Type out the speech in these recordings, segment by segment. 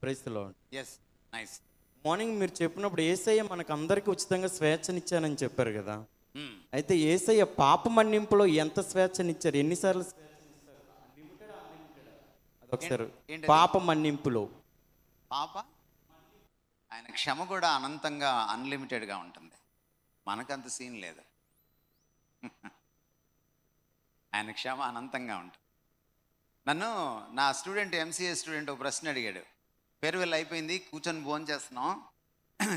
Praise the lord. Yes, nice. Morning మీరు చెప్పినప్పుడు యేసయ్య మనకు అందరికీ ఉచితంగా స్వేచ్ఛనిచ్చానని చెప్పారు కదా. అయితే యేసయ్య పాప మన్నింపులో ఎంత స్వేచ్ఛనిచ్చారు? ఎన్నిసార్లు అదొకసారి ఏంటది? పాప మన్నింపులో పాప ఆయన క్షమ కూడా అనంతంగా అన్లిమిటెడ్గా ఉంటుంది. మనకంత సీన్ లేదు. ఆయన క్షమ అనంతంగా ఉంటుంది. నన్ను నా స్టూడెంట్ ఎంసీఏ స్టూడెంట్ ఒక ప్రశ్న అడిగాడు. ఫేర్వెల్ అయిపోయింది, కూర్చొని భోజనం చేస్తున్నాం.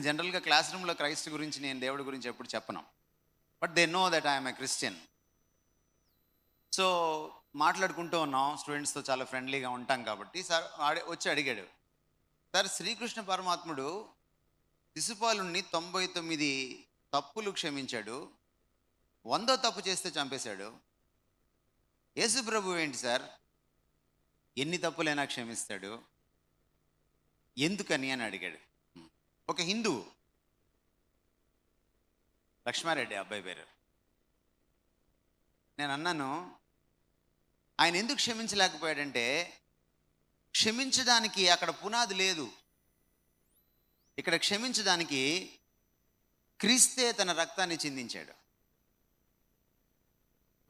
జనరల్గా క్లాస్ రూమ్లో క్రైస్ట్ గురించి నేను దేవుడి గురించి ఎప్పుడు చెప్పను, but they know that I'm a Christian. So మాట్లాడుకుంటూ ఉన్నాం, స్టూడెంట్స్తో చాలా ఫ్రెండ్లీగా ఉంటాం కాబట్టి సార్ వచ్చి అడిగాడు, సార్ శ్రీకృష్ణ పరమాత్ముడు శిశుపాలుని 99 తప్పులు క్షమించాడు, 100వ తప్పు చేస్తే చంపేశాడు. యేసు ప్రభు ఏంటి సార్ ఎన్ని తప్పులైనా క్షమిస్తాడు, ఎందుకని అని అడిగాడు. ఒక హిందువు, లక్ష్మారెడ్డి అబ్బాయి పేరు. నేను అన్నాను, ఆయన ఎందుకు క్షమించలేకపోయాడంటే క్షమించడానికి అక్కడ పునాది లేదు. ఇక్కడ క్షమించడానికి క్రీస్తే తన రక్తాన్ని చిందించాడు.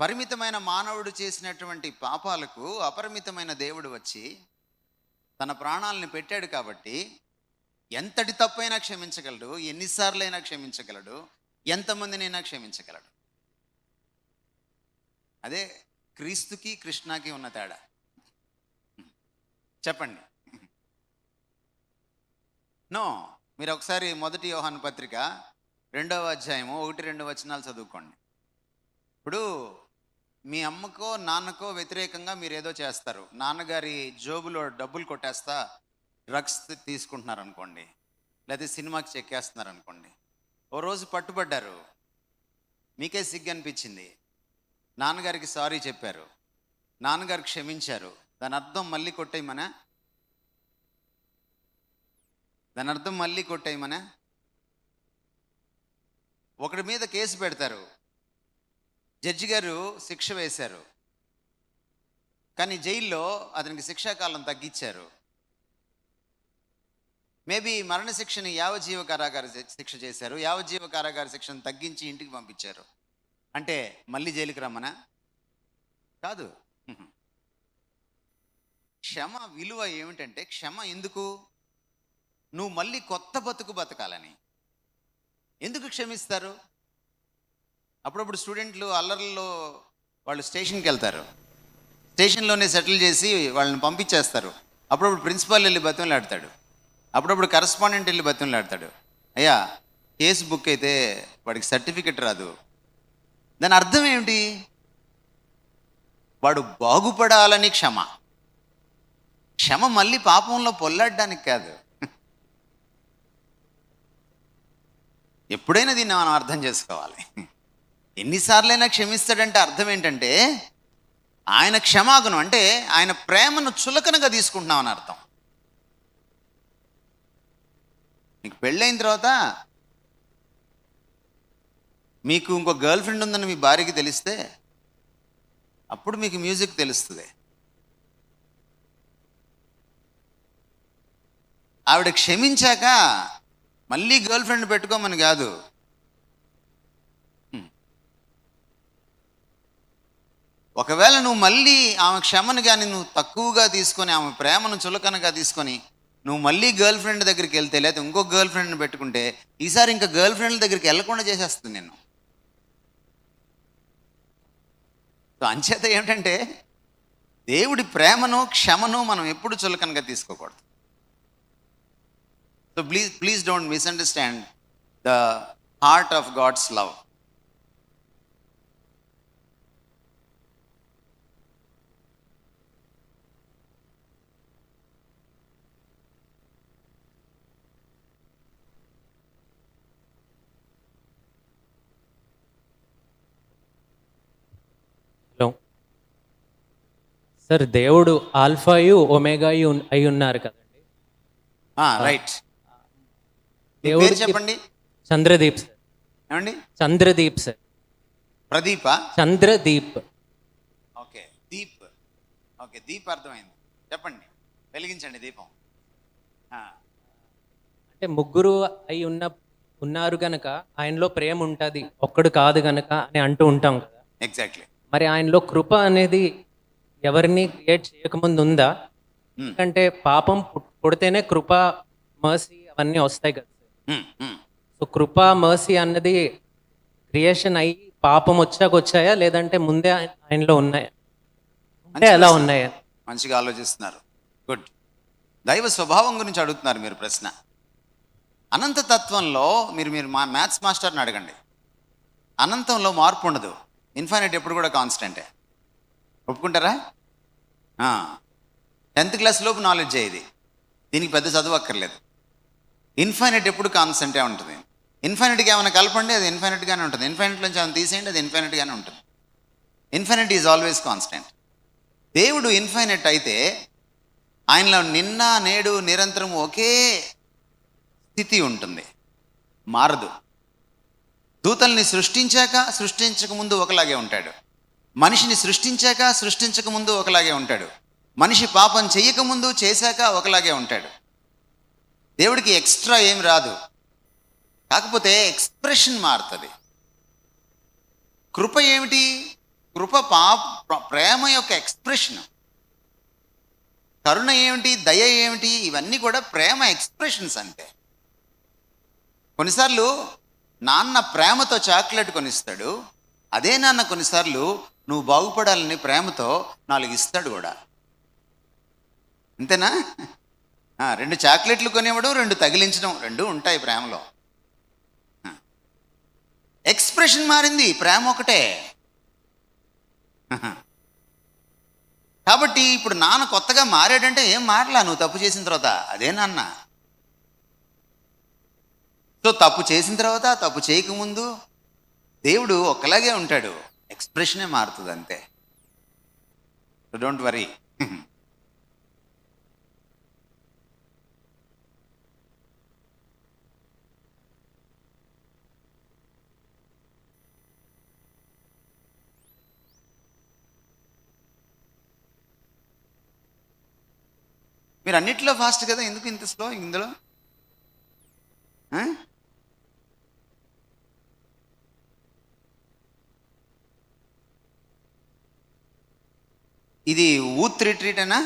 పరిమితమైన మానవుడు చేసినటువంటి పాపాలకు అపరిమితమైన దేవుడు వచ్చి తన ప్రాణాలను పెట్టాడు కాబట్టి ఎంతటి తప్పైనా క్షమించగలడు, ఎన్నిసార్లైనా క్షమించగలడు, ఎంతమందినైనా క్షమించగలడు. అదే క్రీస్తుకి కృష్ణకి ఉన్న తేడా. చెప్పండి. నో, మీరు ఒకసారి 1 యోహాను పత్రిక 2వ అధ్యాయము 1-2 వచనాలు చదువుకోండి. ఇప్పుడు మీ అమ్మకో నాన్నకో వ్యతిరేకంగా మీరు ఏదో చేస్తారు, నాన్నగారి జోబులో డబ్బులు కొట్టేస్తా డ్రగ్స్ తీసుకుంటున్నారు అనుకోండి, లేకపోతే సినిమాకి చెక్కేస్తున్నారు అనుకోండి. ఓ రోజు పట్టుబడ్డారు, మీకే సిగ్గు అనిపించింది, నాన్నగారికి సారీ చెప్పారు, నాన్నగారు క్షమించారు. దాని అర్థం మళ్ళీ కొట్టేయమనా? దాని అర్థం మళ్ళీ కొట్టేయమనా? ఒకటి మీద కేసు పెడతారు, జడ్జి గారు శిక్ష వేశారు, కానీ జైల్లో అతనికి శిక్షాకాలం తగ్గించారు. మేబీ మరణశిక్షని యావజ్జీవ కారాగార శిక్ష చేశారు, యావజ్జీవ కారాగార శిక్షను తగ్గించి ఇంటికి పంపించారు. అంటే మళ్ళీ జైలుకి రమ్మనా? కాదు. క్షమ విలువ ఏమిటంటే, క్షమ ఎందుకు? నువ్వు మళ్ళీ కొత్త బతుకు బతకాలని. ఎందుకు క్షమిస్తారు? అప్పుడప్పుడు స్టూడెంట్లు అల్లర్లలో వాళ్ళు స్టేషన్కి వెళ్తారు, స్టేషన్లోనే సెటిల్ చేసి వాళ్ళని పంపించేస్తారు. అప్పుడప్పుడు ప్రిన్సిపాల్ వెళ్ళి బతిమలాడతాడు, అప్పుడప్పుడు కరస్పాండెంట్ వెళ్ళి బతిమలాడతాడు, అయ్యా కేసు బుక్ అయితే వాడికి సర్టిఫికెట్ రాదు. దాని అర్థం ఏమిటి? వాడు బాగుపడాలని క్షమ. క్షమ మళ్ళీ పాపంలో పొల్లాడడానికి కాదు. ఎప్పుడైనా దీన్ని మనం అర్థం చేసుకోవాలి. ఎన్నిసార్లైనా క్షమిస్తాడంటే అర్థం ఏంటంటే ఆయన క్షమాగుణం, అంటే ఆయన ప్రేమను చులకనగా తీసుకుంటున్నామని అర్థం. నీకు పెళ్ళైన తర్వాత మీకు ఇంకో గర్ల్ ఫ్రెండ్ ఉందని మీ భార్యకి తెలిస్తే అప్పుడు మీకు మ్యూజిక్ తెలుస్తుంది. ఆవిడ క్షమించాక మళ్ళీ గర్ల్ ఫ్రెండ్ పెట్టుకోమని కాదు, ఒకవేళ నువ్వు మళ్ళీ ఆమె క్షమను కానీ నువ్వు తక్కువగా తీసుకొని, ఆమె ప్రేమను చులకనగా తీసుకొని నువ్వు మళ్ళీ గర్ల్ ఫ్రెండ్ దగ్గరికి వెళ్తే, లేదా ఇంకో గర్ల్ ఫ్రెండ్ని పెట్టుకుంటే, ఈసారి ఇంకా గర్ల్ ఫ్రెండ్ దగ్గరికి వెళ్ళకుండా చేసేస్తుంది నిన్ను. సో అంచేత ఏమిటంటే దేవుడి ప్రేమను క్షమను మనం ఎప్పుడు చులకనగా తీసుకోకూడదు. So please don't misunderstand the heart of God's love. Hello sir, దేవుడు ఆల్ఫాయు ఒమేగాయు అయి ఉన్నారు కదండి. రైట్. దేవుడు చెప్పండి. చంద్రదీప్ సార్. ఏమండి? చంద్రదీప్ సార్. ప్రదీప? చంద్రదీప్. ఓకే, దీప్. ఓకే, దీప్ అర్థమైంది. చెప్పండి, వెలిగించండి దీపం. అంటే ముగ్గురు అయి ఉన్నారు గనక ఆయనలో ప్రేమ ఉంటుంది, ఒక్కడు కాదు గనక అని అంటూ ఉంటాం కదా. ఎగ్జాక్ట్లీ. మరి ఆయనలో కృప అనేది ఎవరిని క్రియేట్ చేయకముందు ఉందా? ఎందుకంటే పాపం పుడితేనే కృప, మర్సీ అవన్నీ వస్తాయి కదా. సో కృప, మర్సీ అన్నది క్రియేషన్ అయ్యి పాపం వచ్చాయా, లేదంటే ముందే ఆయనలో ఉన్నాయా? అంటే ఎలా ఉన్నాయా? మంచిగా ఆలోచిస్తున్నారు. గుడ్. దైవ స్వభావం గురించి అడుగుతున్నారు మీరు ప్రశ్న. అనంత తత్వంలో మీరు మా మ్యాథ్స్ మాస్టర్ని అడగండి. అనంతంలో మార్పు ఉండదు. ఇన్ఫైనైట్ ఎప్పుడు కూడా కాన్స్టెంటే. ఒప్పుకుంటారా? 10th క్లాస్ లోపు నాలెడ్జ్ ఇది. దీనికి పెద్ద చదువు అక్కర్లేదు. ఇన్ఫైనైట్ ఎప్పుడు కాన్స్టెంటే ఉంటుంది. ఇన్ఫైనైట్గా ఏమైనా కలపండి, అది ఇన్ఫైనైట్గానే ఉంటుంది. ఇన్ఫైనైట్లోంచి ఏమైనా తీసేయండి, అది ఇన్ఫైనైట్గానే ఉంటుంది. Infinite is always constant. దేవుడు ఇన్ఫైనైట్ అయితే ఆయనలో నిన్న, నేడు, నిరంతరం ఒకే స్థితి ఉంటుంది, మారదు. దూతల్ని సృష్టించక ముందు ఒకలాగే ఉంటాడు. మనిషిని సృష్టించక ముందు ఒకలాగే ఉంటాడు. మనిషి పాపం చెయ్యకముందు, చేశాక ఒకలాగే ఉంటాడు. దేవుడికి ఎక్స్ట్రా ఏం రాదు. కాకపోతే ఎక్స్ప్రెషన్ మారుతుంది. కృప ఏమిటి? కృప ప్రేమ యొక్క ఎక్స్ప్రెషన్. కరుణ ఏమిటి? దయ ఏమిటి? ఇవన్నీ కూడా ప్రేమ ఎక్స్ప్రెషన్స్. అంటే కొన్నిసార్లు నాన్న ప్రేమతో చాక్లెట్ కొనిస్తాడు. అదే నాన్న కొన్నిసార్లు నువ్వు బాగుపడాలని ప్రేమతో 4 ఇస్తాడు కూడా. అంతేనా? 2 చాక్లెట్లు కొనివ్వడం, 2 తగిలించడం, 2 ఉంటాయి ప్రేమలో. ఎక్స్ప్రెషన్ మారింది, ప్రేమ ఒకటే. కాబట్టి ఇప్పుడు నాన్న కొత్తగా మారాడంటే ఏం మారలా, నువ్వు తప్పు చేసిన తర్వాత. అదే నాన్న. సో తప్పు చేసిన తర్వాత, తప్పు చేయకముందు దేవుడు ఒకలాగే ఉంటాడు. ఎక్స్ప్రెషనే మారుతుంది అంతే. Don't worry. మీరు అన్నిట్లో ఫాస్ట్ కదా, ఎందుకు ఇంత స్లో ఇందులో? ఇది ఊత్ రిట్రీటేనా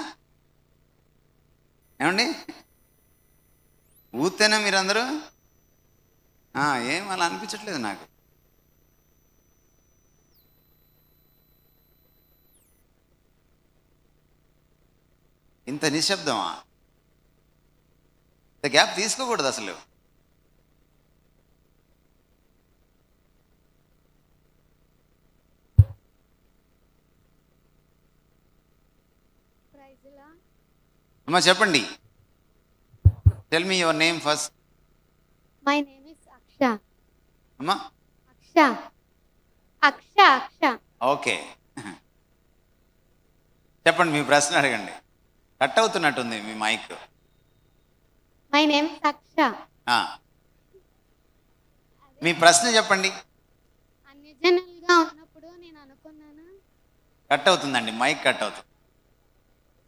ఏమండి? ఊతేనా మీరందరూ? ఏం అలా అనిపించట్లేదు నాకు. ఇంత నిశ్శబ్దమా? ఇంత గ్యాప్ తీసుకోకూడదు అసలు. అమ్మా చెప్పండి. Tell me your name first. My name is Aksha. అమ్మా అక్ష. ఓకే, చెప్పండి, మీ ప్రశ్న అడగండి. కట్ అవుతున్నట్టుంది మీ mike. My name is Aksha. మీ ప్రశ్న చెప్పండి. అన్యజనులుగా ఉన్నప్పుడు నేను అనుకున్నాను. కట్ అవుతుందండి, మైక్ కట్ అవుతుంది.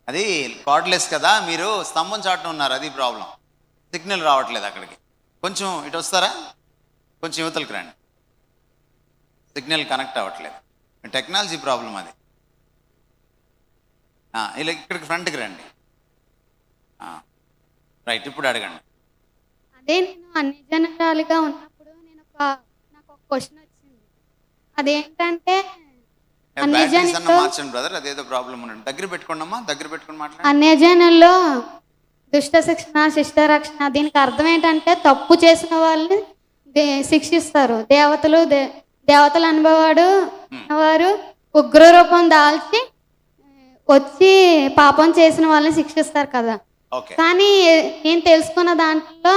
అది కార్డ్లెస్ కదా, మీరు స్తంభం చాటున ఉన్నారు, అది ప్రాబ్లం. సిగ్నల్ రావట్లేదు అక్కడికి. కొంచెం ఇటు వస్తారా? కొంచెం యువతలకు రండి. సిగ్నల్ కనెక్ట్ అవ్వట్లేదు. టెక్నాలజీ ప్రాబ్లం అది. ఇలా ఇక్కడికి ఫ్రంట్కి రండి. రైట్, ఇప్పుడు అడగండి. అదే నేను అన్యజనురాలుగా ఉన్నప్పుడు నాకు ఒక క్వశ్చన్ వచ్చింది. అదేంటంటే మార్చండి బ్రదర్, అదేదో ప్రాబ్లం ఉండండి. దగ్గర పెట్టుకోండమ్మా, దగ్గర పెట్టుకుని మాట్లాడండి. అన్యజనుల్లో దుష్ట శిక్షణ, శిష్ట రక్షణ. దీనికి అర్థం ఏంటంటే తప్పు చేసిన వాళ్ళని శిక్షిస్తారు. దేవతలు అనుభవాడు వారు ఉగ్ర రూపం దాల్చి వచ్చి పాపం చేసిన వాళ్ళని శిక్షిస్తారు కదా. కానీ నేను తెలుసుకున్న దాంట్లో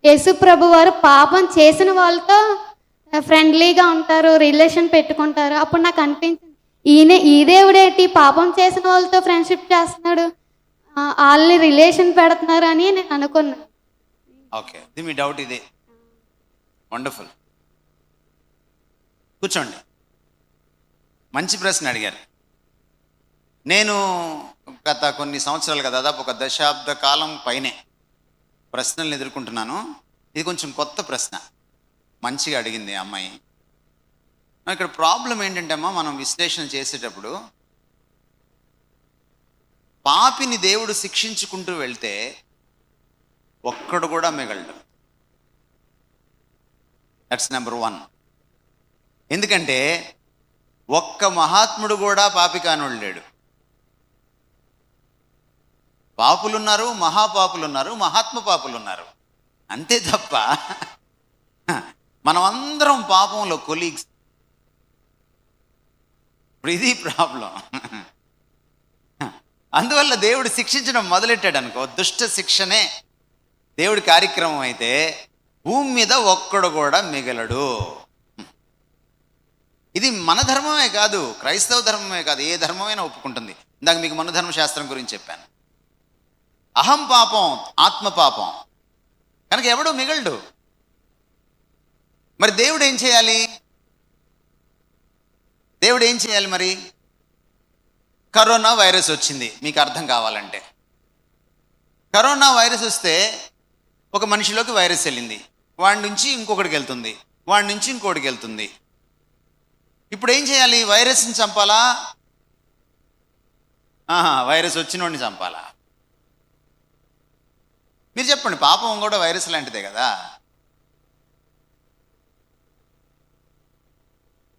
యేసు ప్రభు వారు పాపం చేసిన వాళ్ళతో ఫ్రెండ్లీగా ఉంటారు, రిలేషన్ పెట్టుకుంటారు. అప్పుడు నాకు అనిపించింది, ఈ దేవుడేంటి పాపం చేసిన వాళ్ళతో ఫ్రెండ్షిప్ చేస్తున్నాడు, వాళ్ళని రిలేషన్ పెడుతున్నారు అని నేను అనుకున్నాను. ఓకే, ఇది మీ డౌట్. ఇదే వండర్ఫుల్. కూర్చోండి. మంచి ప్రశ్న అడిగారు. నేను గత కొన్ని సంవత్సరాలుగా, దాదాపు 10 దశాబ్ద కాలం పైనే ప్రశ్నలను ఎదుర్కొంటున్నాను. ఇది కొంచెం కొత్త ప్రశ్న, మంచిగా అడిగింది ఆ అమ్మాయి. ఇక్కడ ప్రాబ్లం ఏంటంటే అమ్మా, మనం విశ్లేషణ చేసేటప్పుడు పాపిని దేవుడు శిక్షించుకుంటూ వెళ్తే ఒక్కడు కూడా మిగలడు. That's number 1. ఎందుకంటే ఒక్క మహాత్ముడు కూడా పాపి కానోడు లేడు. పాపులున్నారు, మహాపాపులున్నారు, మహాత్మ పాపులున్నారు, అంతే తప్ప మనం అందరం పాపంలో కొలీగ్స్. ఇప్పుడు ఇది ప్రాబ్లం. అందువల్ల దేవుడు శిక్షించడం మొదలెట్టాడు అనుకో, దుష్ట శిక్షనే దేవుడి కార్యక్రమం అయితే భూమి మీద ఒక్కడు కూడా మిగలడు. ఇది మన ధర్మమే కాదు, క్రైస్తవ ధర్మమే కాదు, ఏ ధర్మమైనా ఒప్పుకుంటుంది. ఇందాక మీకు మనధర్మశాస్త్రం గురించి చెప్పాను. అహం పాపం, ఆత్మ పాపం, కనుక ఎవడు మిగలడు. మరి దేవుడు ఏం చేయాలి? దేవుడు ఏం చేయాలి మరి? కరోనా వైరస్ వచ్చింది, మీకు అర్థం కావాలంటే. కరోనా వైరస్ వస్తే ఒక మనిషిలోకి వైరస్ వెళ్ళింది, వాడి నుంచి ఇంకొకటికి వెళ్తుంది, వాడి నుంచి ఇంకొకటికి వెళ్తుంది. ఇప్పుడు ఏం చేయాలి? వైరస్ని చంపాలా? వైరస్ వచ్చిన వాడిని చంపాలా? మీరు చెప్పండి. పాపం కూడా వైరస్ లాంటిదే కదా.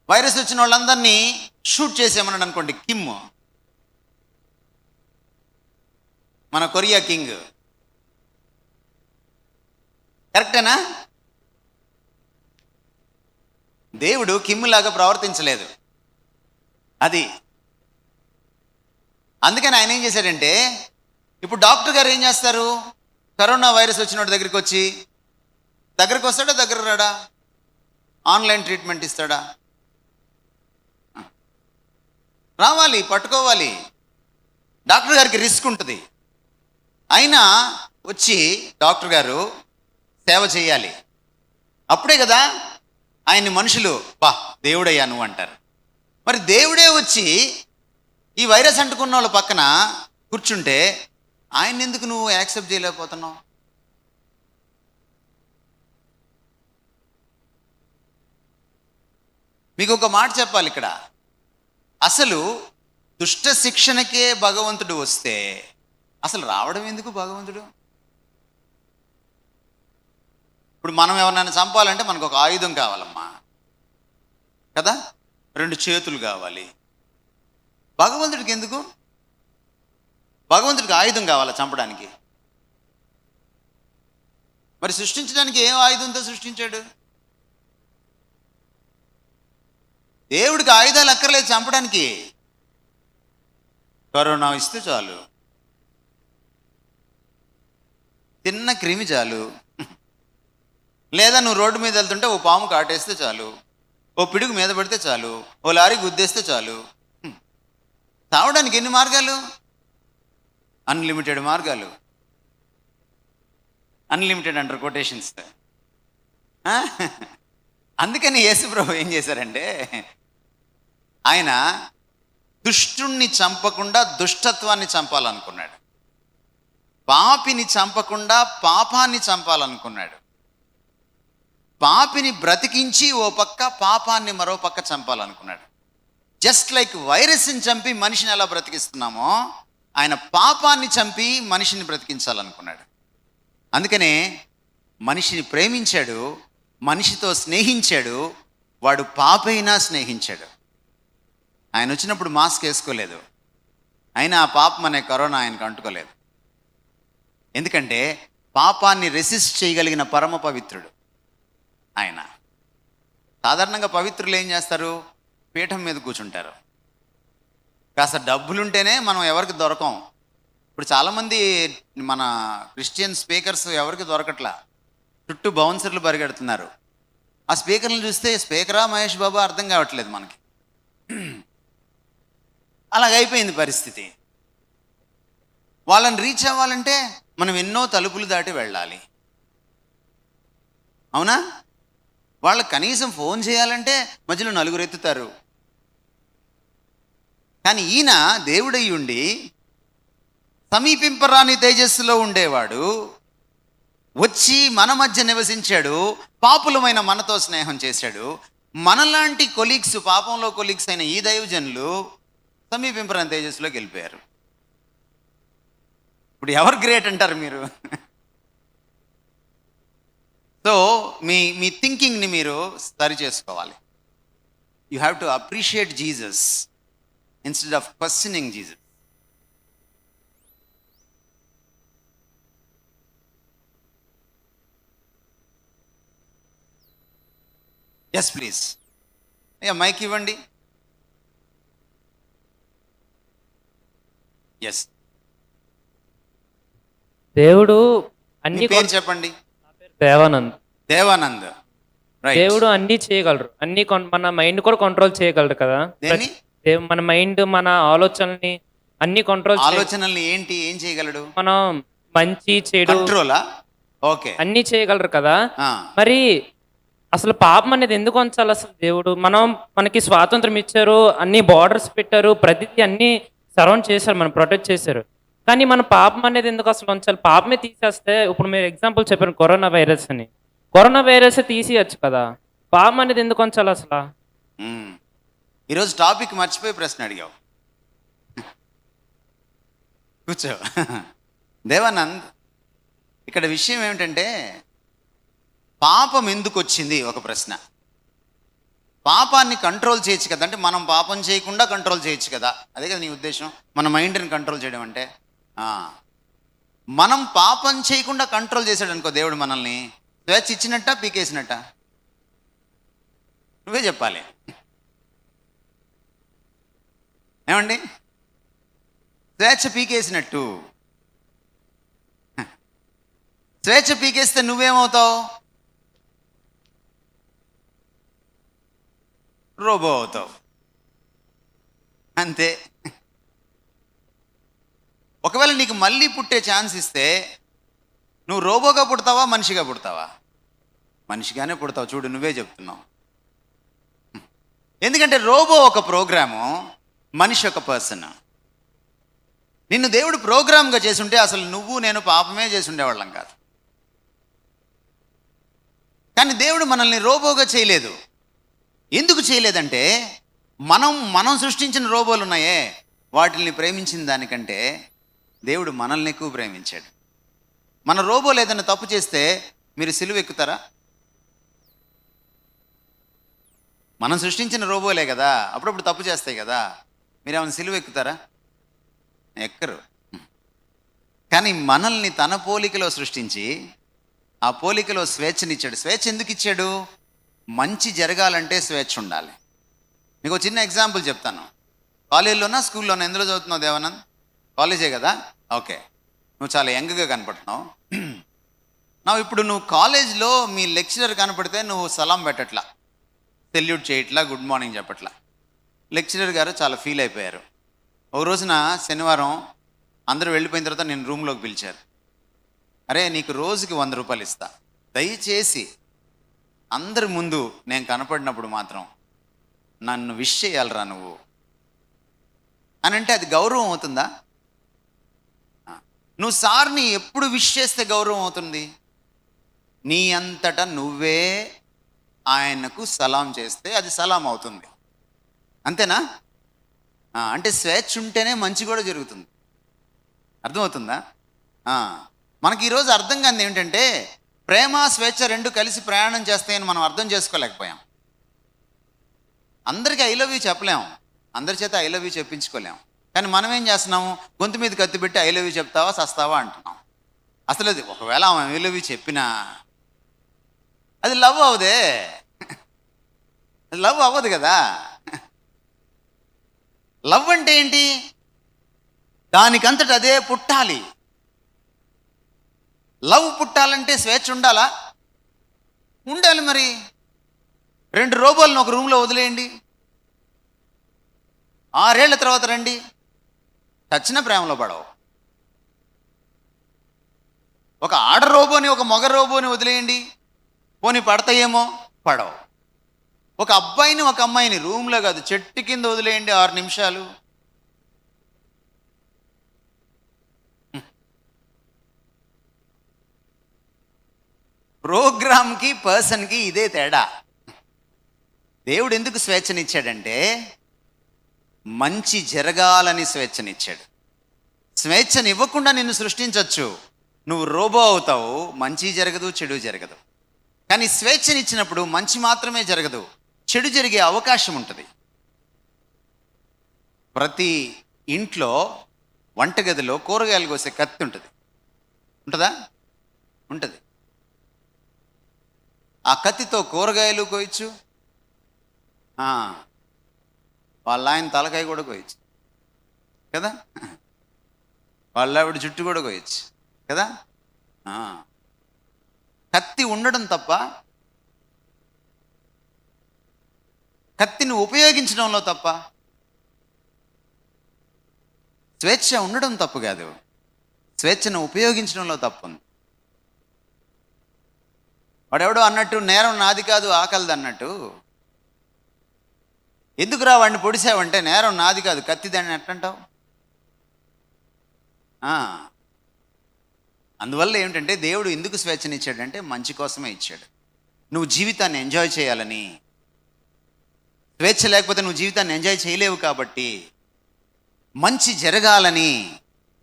వైరస్ వచ్చిన వాళ్ళందరినీ షూట్ చేసేమన్నాడు అనుకోండి, కిమ్, మన కొరియా కింగ్, కరెక్టేనా? దేవుడు కిమ్ లాగా ప్రవర్తించలేదు. అది అందుకని ఆయన ఏం చేశాడంటే, ఇప్పుడు డాక్టర్ గారు ఏం చేస్తారు? కరోనా వైరస్ వచ్చిన దగ్గరికి వస్తాడా, దగ్గర రాడా? ఆన్లైన్ ట్రీట్మెంట్ ఇస్తాడా? రావాలి, పట్టుకోవాలి. డాక్టర్ గారికి రిస్క్ ఉంటుంది, అయినా వచ్చి డాక్టర్ గారు సేవ చేయాలి. అప్పుడే కదా ఆయన్ని మనుషులు బా దేవుడయ్యా నువ్వు అంటారు. మరి దేవుడే వచ్చి ఈ వైరస్ అంటుకున్న వాళ్ళ పక్కన కూర్చుంటే ఆయన ఎందుకు నువ్వు యాక్సెప్ట్ చేయలేకపోతున్నావు? మీకు ఒక మాట చెప్పాలి ఇక్కడ. అసలు దుష్ట శిక్షణకే భగవంతుడు వస్తే అసలు రావడం ఎందుకు భగవంతుడు? ఇప్పుడు మనం ఎవరినైనా చంపాలంటే మనకు ఒక ఆయుధం కావాలమ్మా కదా, 2 చేతులు కావాలి. భగవంతుడికి ఎందుకు? భగవంతుడికి ఆయుధం కావాలా చంపడానికి? మరి సృష్టించడానికి ఏం ఆయుధంతో సృష్టించాడు? దేవుడికి ఆయుధాలు అక్కర్లేదు చంపడానికి. కరోనా ఇస్తే చాలు, తిన్న క్రిమి చాలు, లేదా నువ్వు రోడ్డు మీద వెళ్తుంటే ఓ పాము కాటేస్తే చాలు, ఓ పిడుగు మీద పడితే చాలు, ఓ లారీ గుద్దేస్తే చాలు. తావడానికి ఎన్ని మార్గాలు? అన్లిమిటెడ్ మార్గాలు. అన్లిమిటెడ్ అంటారు కొటేషన్స్. అందుకని యేసు ప్రభు ఏం చేశారంటే, ఆయన దుష్టుణ్ణి చంపకుండా దుష్టత్వాన్ని చంపాలనుకున్నాడు. పాపిని చంపకుండా పాపాన్ని చంపాలనుకున్నాడు. పాపిని బ్రతికించి ఓ పక్క, పాపాన్ని మరో పక్క చంపాలనుకున్నాడు. జస్ట్ లైక్ వైరస్ని చంపి మనిషిని ఎలా బ్రతికిస్తున్నామో, ఆయన పాపాన్ని చంపి మనిషిని బ్రతికించాలనుకున్నాడు. అందుకనే మనిషిని ప్రేమించాడు, మనిషితో స్నేహించాడు, వాడు పాపైనా స్నేహించాడు. ఆయన వచ్చినప్పుడు మాస్క్ వేసుకోలేదు, అయినా ఆ పాపం అనే కరోనా ఆయనకు అంటుకోలేదు. ఎందుకంటే పాపాన్ని రెసిస్ట్ చేయగలిగిన పరమ పవిత్రుడు ఆయన. సాధారణంగా పవిత్రులు ఏం చేస్తారు? పీఠం మీద కూర్చుంటారు. కాస్త డబ్బులుంటేనే మనం ఎవరికి దొరకం. ఇప్పుడు చాలామంది మన క్రిస్టియన్ స్పీకర్స్ ఎవరికి దొరకట్లా, చుట్టూ బౌన్సర్లు పరిగెడుతున్నారు. ఆ స్పీకర్లను చూస్తే స్పీకరా మహేష్ బాబు అర్థం కావట్లేదు మనకి. అలాగైపోయింది పరిస్థితి. వాళ్ళని రీచ్ అవ్వాలంటే మనం ఎన్నో తలుపులు దాటి వెళ్ళాలి, అవునా? వాళ్ళకి కనీసం ఫోన్ చేయాలంటే మధ్యలో 4 ఎత్తుతారు. కానీ ఈయన దేవుడై ఉండి సమీపింపరాని తేజస్సులో ఉండేవాడు, వచ్చి మన మధ్య నివసించాడు, పాపులమైన మనతో స్నేహం చేశాడు. మనలాంటి కొలీగ్స్, పాపంలో కొలీగ్స్ అయిన ఈ దైవజనులు సమీపింపరం తేజస్సులోకి వెళ్ళిపోయారు. ఇప్పుడు ఎవరు గ్రేట్ అంటారు మీరు? సో మీ థింకింగ్ని మీరు సరి చేసుకోవాలి. You have to appreciate Jesus instead of questioning Jesus. Yes please. అయ్యా మైక్ ఇవ్వండి. ఎస్, దేవుడు మీ అన్ని పేరు చెప్పండి. దేవానంద్. దేవానంద్, రైట్. దేవుడు అన్ని చేయగలరు, అన్ని మన మైండ్ కూడా కంట్రోల్ చేయగలరు కదా. దేన్ని? మన మైండ్, మన ఆలోచనల్ని అన్ని కంట్రోల్ ఆలోచనల్ని ఏం చేయగలడు? మనం మంచి చెడు కంట్రోలా? ఓకే. అన్ని చేయగలరు కదా. ఆ, మరి అసలు పాపం అనేది ఎందుకు ఉంచాలి అసలు దేవుడు? మనకి స్వాతంత్రం ఇచ్చారు, అన్ని బార్డర్స్ పెట్టారు, ప్రతిదీ అన్ని సరౌండ్ చేశారు, మనం ప్రొటెక్ట్ చేశారు. కానీ మన పాపం అనేది ఎందుకు అసలు ఉంచాలి? పాపమే తీసేస్తే, ఇప్పుడు మీరు ఎగ్జాంపుల్ చెప్పారు కరోనా వైరస్ అని, కరోనా వైరస్ తీసేయచ్చు కదా, పాపం అనేది ఎందుకు ఉంచాలి అసలు? ఈరోజు టాపిక్ మర్చిపోయి ప్రశ్న అడిగావు. కూర్చో. దేవానంద్, ఇక్కడ విషయం ఏమిటంటే పాపం ఎందుకు వచ్చింది ఒక ప్రశ్న. పాపాన్ని కంట్రోల్ చేయొచ్చు కదా, అంటే మనం పాపం చేయకుండా కంట్రోల్ చేయొచ్చు కదా, అదే కదా నీ ఉద్దేశం? మన మైండ్ని కంట్రోల్ చేయడం అంటే మనం పాపం చేయకుండా కంట్రోల్ చేశాడు అనుకో దేవుడు మనల్ని, స్వేచ్ఛ ఇచ్చినట్ట పీకేసినట్ట? నువ్వే చెప్పాలి. ఏమండి? స్వేచ్ఛ పీకేసినట్టు. స్వేచ్ఛ పీకేస్తే నువ్వేమవుతావు? రోబో అవుతావు, అంతే. ఒకవేళ నీకు మళ్ళీ పుట్టే ఛాన్స్ ఇస్తే నువ్వు రోబోగా పుడతావా, మనిషిగా పుడతావా? మనిషిగానే పుడతావు. చూడు, నువ్వే చెప్తున్నావు. ఎందుకంటే రోబో ఒక ప్రోగ్రాము, మనిషి ఒక పర్సన్. నిన్ను దేవుడు ప్రోగ్రామ్గా చేసుంటే అసలు నువ్వు నేను పాపమే చేసి ఉండేవాళ్ళం కాదు. కానీ దేవుడు మనల్ని రోబోగా చేయలేదు. ఎందుకు చేయలేదంటే మనం సృష్టించిన రోబోలు ఉన్నాయే, వాటిని ప్రేమించిన దానికంటే దేవుడు మనల్ని ఎక్కువ ప్రేమించాడు. మన రోబోలు ఏదైనా తప్పు చేస్తే మీరు సిలువ ఎక్కుతారా? మనం సృష్టించిన రోబోలే కదా, అప్పుడప్పుడు తప్పు చేస్తాయి కదా, మీరేమైనా సిలువ ఎక్కుతారా? ఎక్కరు. కానీ మనల్ని తన పోలికలో సృష్టించి ఆ పోలికలో స్వేచ్ఛనిచ్చాడు. స్వేచ్ఛ ఎందుకు ఇచ్చాడు? మంచి జరగాలంటే స్వేచ్ఛ ఉండాలి. మీకు చిన్న ఎగ్జాంపుల్ చెప్తాను. కాలేజీలోనా స్కూల్లోనా ఎందులో చదువుతున్నావు దేవానంద్? కాలేజే కదా, ఓకే. నువ్వు చాలా యంగ్గా కనపడుతున్నావు. ఇప్పుడు నువ్వు కాలేజ్లో మీ లెక్చరర్ కనపడితే నువ్వు సలాం పెట్టట్లా, సెల్యూట్ చేయట్లా, గుడ్ మార్నింగ్ చెప్పట్లా. లెక్చరర్ గారు చాలా ఫీల్ అయిపోయారు. ఒక రోజున శనివారం అందరూ వెళ్ళిపోయిన తర్వాత నేను రూమ్లోకి పిలిచారు. అరే, నీకు రోజుకి 100 రూపాయలు ఇస్తా, దయచేసి అందరి ముందు నేను కనపడినప్పుడు మాత్రం నన్ను విష్ చేయాలరా నువ్వు అని అంటే అది గౌరవం అవుతుందా? నువ్వు సార్ని ఎప్పుడు విష్ చేస్తే గౌరవం అవుతుంది? నీ అంతటా నువ్వే ఆయనకు సలాం చేస్తే అది సలాం అవుతుంది, అంతేనా? అంటే స్వేచ్ఛ ఉంటేనే మంచి కూడా జరుగుతుంది. అర్థమవుతుందా? మనకి ఈరోజు అర్థం కాదు ఏమిటంటే ప్రేమ స్వేచ్ఛ రెండు కలిసి ప్రయాణం చేస్తాయని మనం అర్థం చేసుకోలేకపోయాం. అందరికీ ఐ లవ్ యూ చెప్పలేము, అందరి చేత ఐ లవ్ యూ చెప్పించుకోలేము. కానీ మనం ఏం చేస్తున్నాము? గొంతు మీద కత్తి పెట్టి ఐ లవ్ యూ చెప్తావా సస్తావా అంటున్నాం. అసలు అది ఒకవేళ ఐ లవ్ యూ చెప్పినా అది లవ్ అవ్వదే, లవ్ అవ్వదు కదా. లవ్ అంటే ఏంటి? దానికంతట అదే పుట్టాలి. లవ్ పుట్టాలంటే స్వేచ్ఛ ఉండాలా? ఉండాలి. మరి 2 రోబోలను ఒక రూమ్లో వదిలేయండి, 6 ఏళ్ల తర్వాత రండి, చచ్చిన ప్రేమలో పడవు. ఒక ఆడ రోబోని ఒక మగ రోబోని వదిలేయండి, పోనీ పడతాయేమో, పడవు. ఒక అబ్బాయిని ఒక అమ్మాయిని రూమ్లో కాదు చెట్టు కింద వదిలేయండి 6 నిమిషాలు, ప్రోగ్రామ్కి పర్సన్కి ఇదే తేడా. దేవుడు ఎందుకు స్వేచ్ఛనిచ్చాడంటే మంచి జరగాలని స్వేచ్ఛనిచ్చాడు. స్వేచ్ఛనివ్వకుండా నిన్ను సృష్టించవచ్చు, నువ్వు రోబో అవుతావు, మంచి జరగదు చెడు జరగదు. కానీ స్వేచ్ఛనిచ్చినప్పుడు మంచి మాత్రమే జరగదు, చెడు జరిగే అవకాశం ఉంటుంది. ప్రతి ఇంట్లో వంటగదిలో కూరగాయలు కోసే కత్తి ఉంటుంది, ఉంటుందా? ఉంటుంది. ఆ కత్తితో కూరగాయలు కోయచ్చు, వాళ్ళ ఆయన తలకాయ కూడా కోయచ్చు కదా, వాళ్ళ ఆవిడ జుట్టు కూడా కోయచ్చు కదా. కత్తి ఉండడం తప్ప కత్తిని ఉపయోగించడంలో తప్ప. స్వేచ్ఛ ఉండడం తప్పు కాదు, స్వేచ్ఛను ఉపయోగించడంలో తప్పు ఉంది. వాడెవడో అన్నట్టు నేరం నాది కాదు ఆకలిది అన్నట్టు, ఎందుకురా వాడిని పొడిసావంటే నేరం నాది కాదు కత్తిదని ఎట్టంటావు? అందువల్ల ఏమిటంటే దేవుడు ఎందుకు స్వేచ్ఛనిచ్చాడంటే మంచి కోసమే ఇచ్చాడు. నువ్వు జీవితాన్ని ఎంజాయ్ చేయాలని. స్వేచ్ఛ లేకపోతే నువ్వు జీవితాన్ని ఎంజాయ్ చేయలేవు కాబట్టి, మంచి జరగాలని.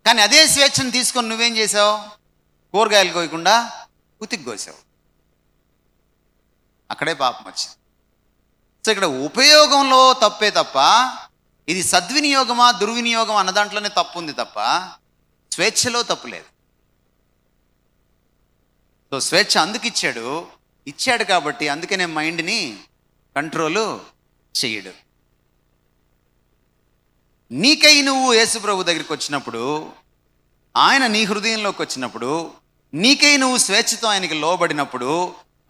కానీ అదే స్వేచ్ఛను తీసుకొని నువ్వేం చేసావు? కూరగాయలు కోయకుండా ఉతికి కోసావు. అక్కడే పాపం వచ్చింది. సో ఇక్కడ ఉపయోగంలో తప్పే తప్ప, ఇది సద్వినియోగమా దుర్వినియోగం అన్న దాంట్లోనే తప్పు ఉంది తప్ప స్వేచ్ఛలో తప్పు లేదు. సో స్వేచ్ఛ అందుకు ఇచ్చాడు కాబట్టి అందుకనే మైండ్ని కంట్రోలు చెయ్యడు. నీకై నువ్వు యేసుప్రభు దగ్గరికి వచ్చినప్పుడు, ఆయన నీ హృదయంలోకి వచ్చినప్పుడు, నీకై నువ్వు స్వేచ్ఛతో ఆయనకి లోబడినప్పుడు,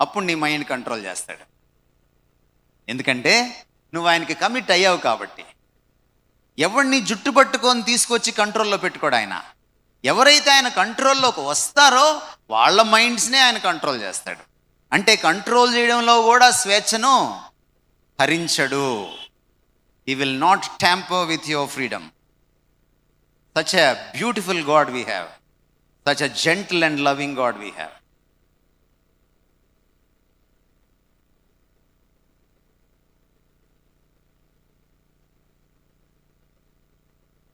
అప్పుడు నీ మైండ్ కంట్రోల్ చేస్తాడు. ఎందుకంటే నువ్వు ఆయనకి కమిట్ అయ్యావు కాబట్టి. ఎవరిని జుట్టు పట్టుకొని తీసుకొచ్చి కంట్రోల్లో పెట్టుకోడు ఆయన. ఎవరైతే ఆయన కంట్రోల్లోకి వస్తారో వాళ్ళ మైండ్స్నే ఆయన కంట్రోల్ చేస్తాడు. అంటే కంట్రోల్ చేయడంలో కూడా స్వేచ్ఛను హరించడు. He will not tamper with your freedom. Such a beautiful God we have. Such a gentle and loving God we have.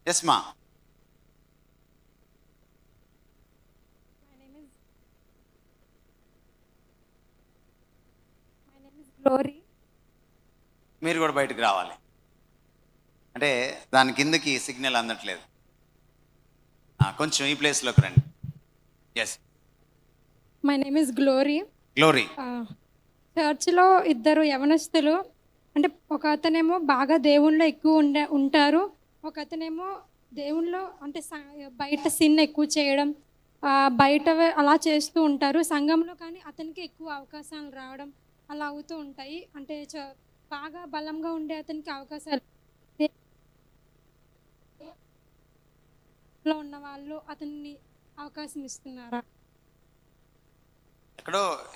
Yes, ma. My name is Glory. మీరు కూడా బయటకు రావాలి. అంటే దాని కిందకి సిగ్నల్ అందట్లేదు. కొంచెం ఈ ప్లేస్లోకి రండి. Yes, My name is Glory. Glory. చర్చిలో ఇద్దరు యవనస్తులు, అంటే ఒక అతనేమో బాగా దేవుళ్ళో ఎక్కువ ఉంటారు, ఒక అతనేమో దేవుళ్ళో అంటే బయట సిన్ ఎక్కువ చేయడం, బయట అలా చేస్తూ ఉంటారు. సంఘంలో కానీ అతనికి ఎక్కువ అవకాశాలు రావడం అలా అవుతూ ఉంటాయి. అంటే బాగా బలంగా ఉండే అతనికి అవకాశాలు లో ఉన్న వాళ్ళు అతన్ని అవకాశం ఇస్తున్నారా?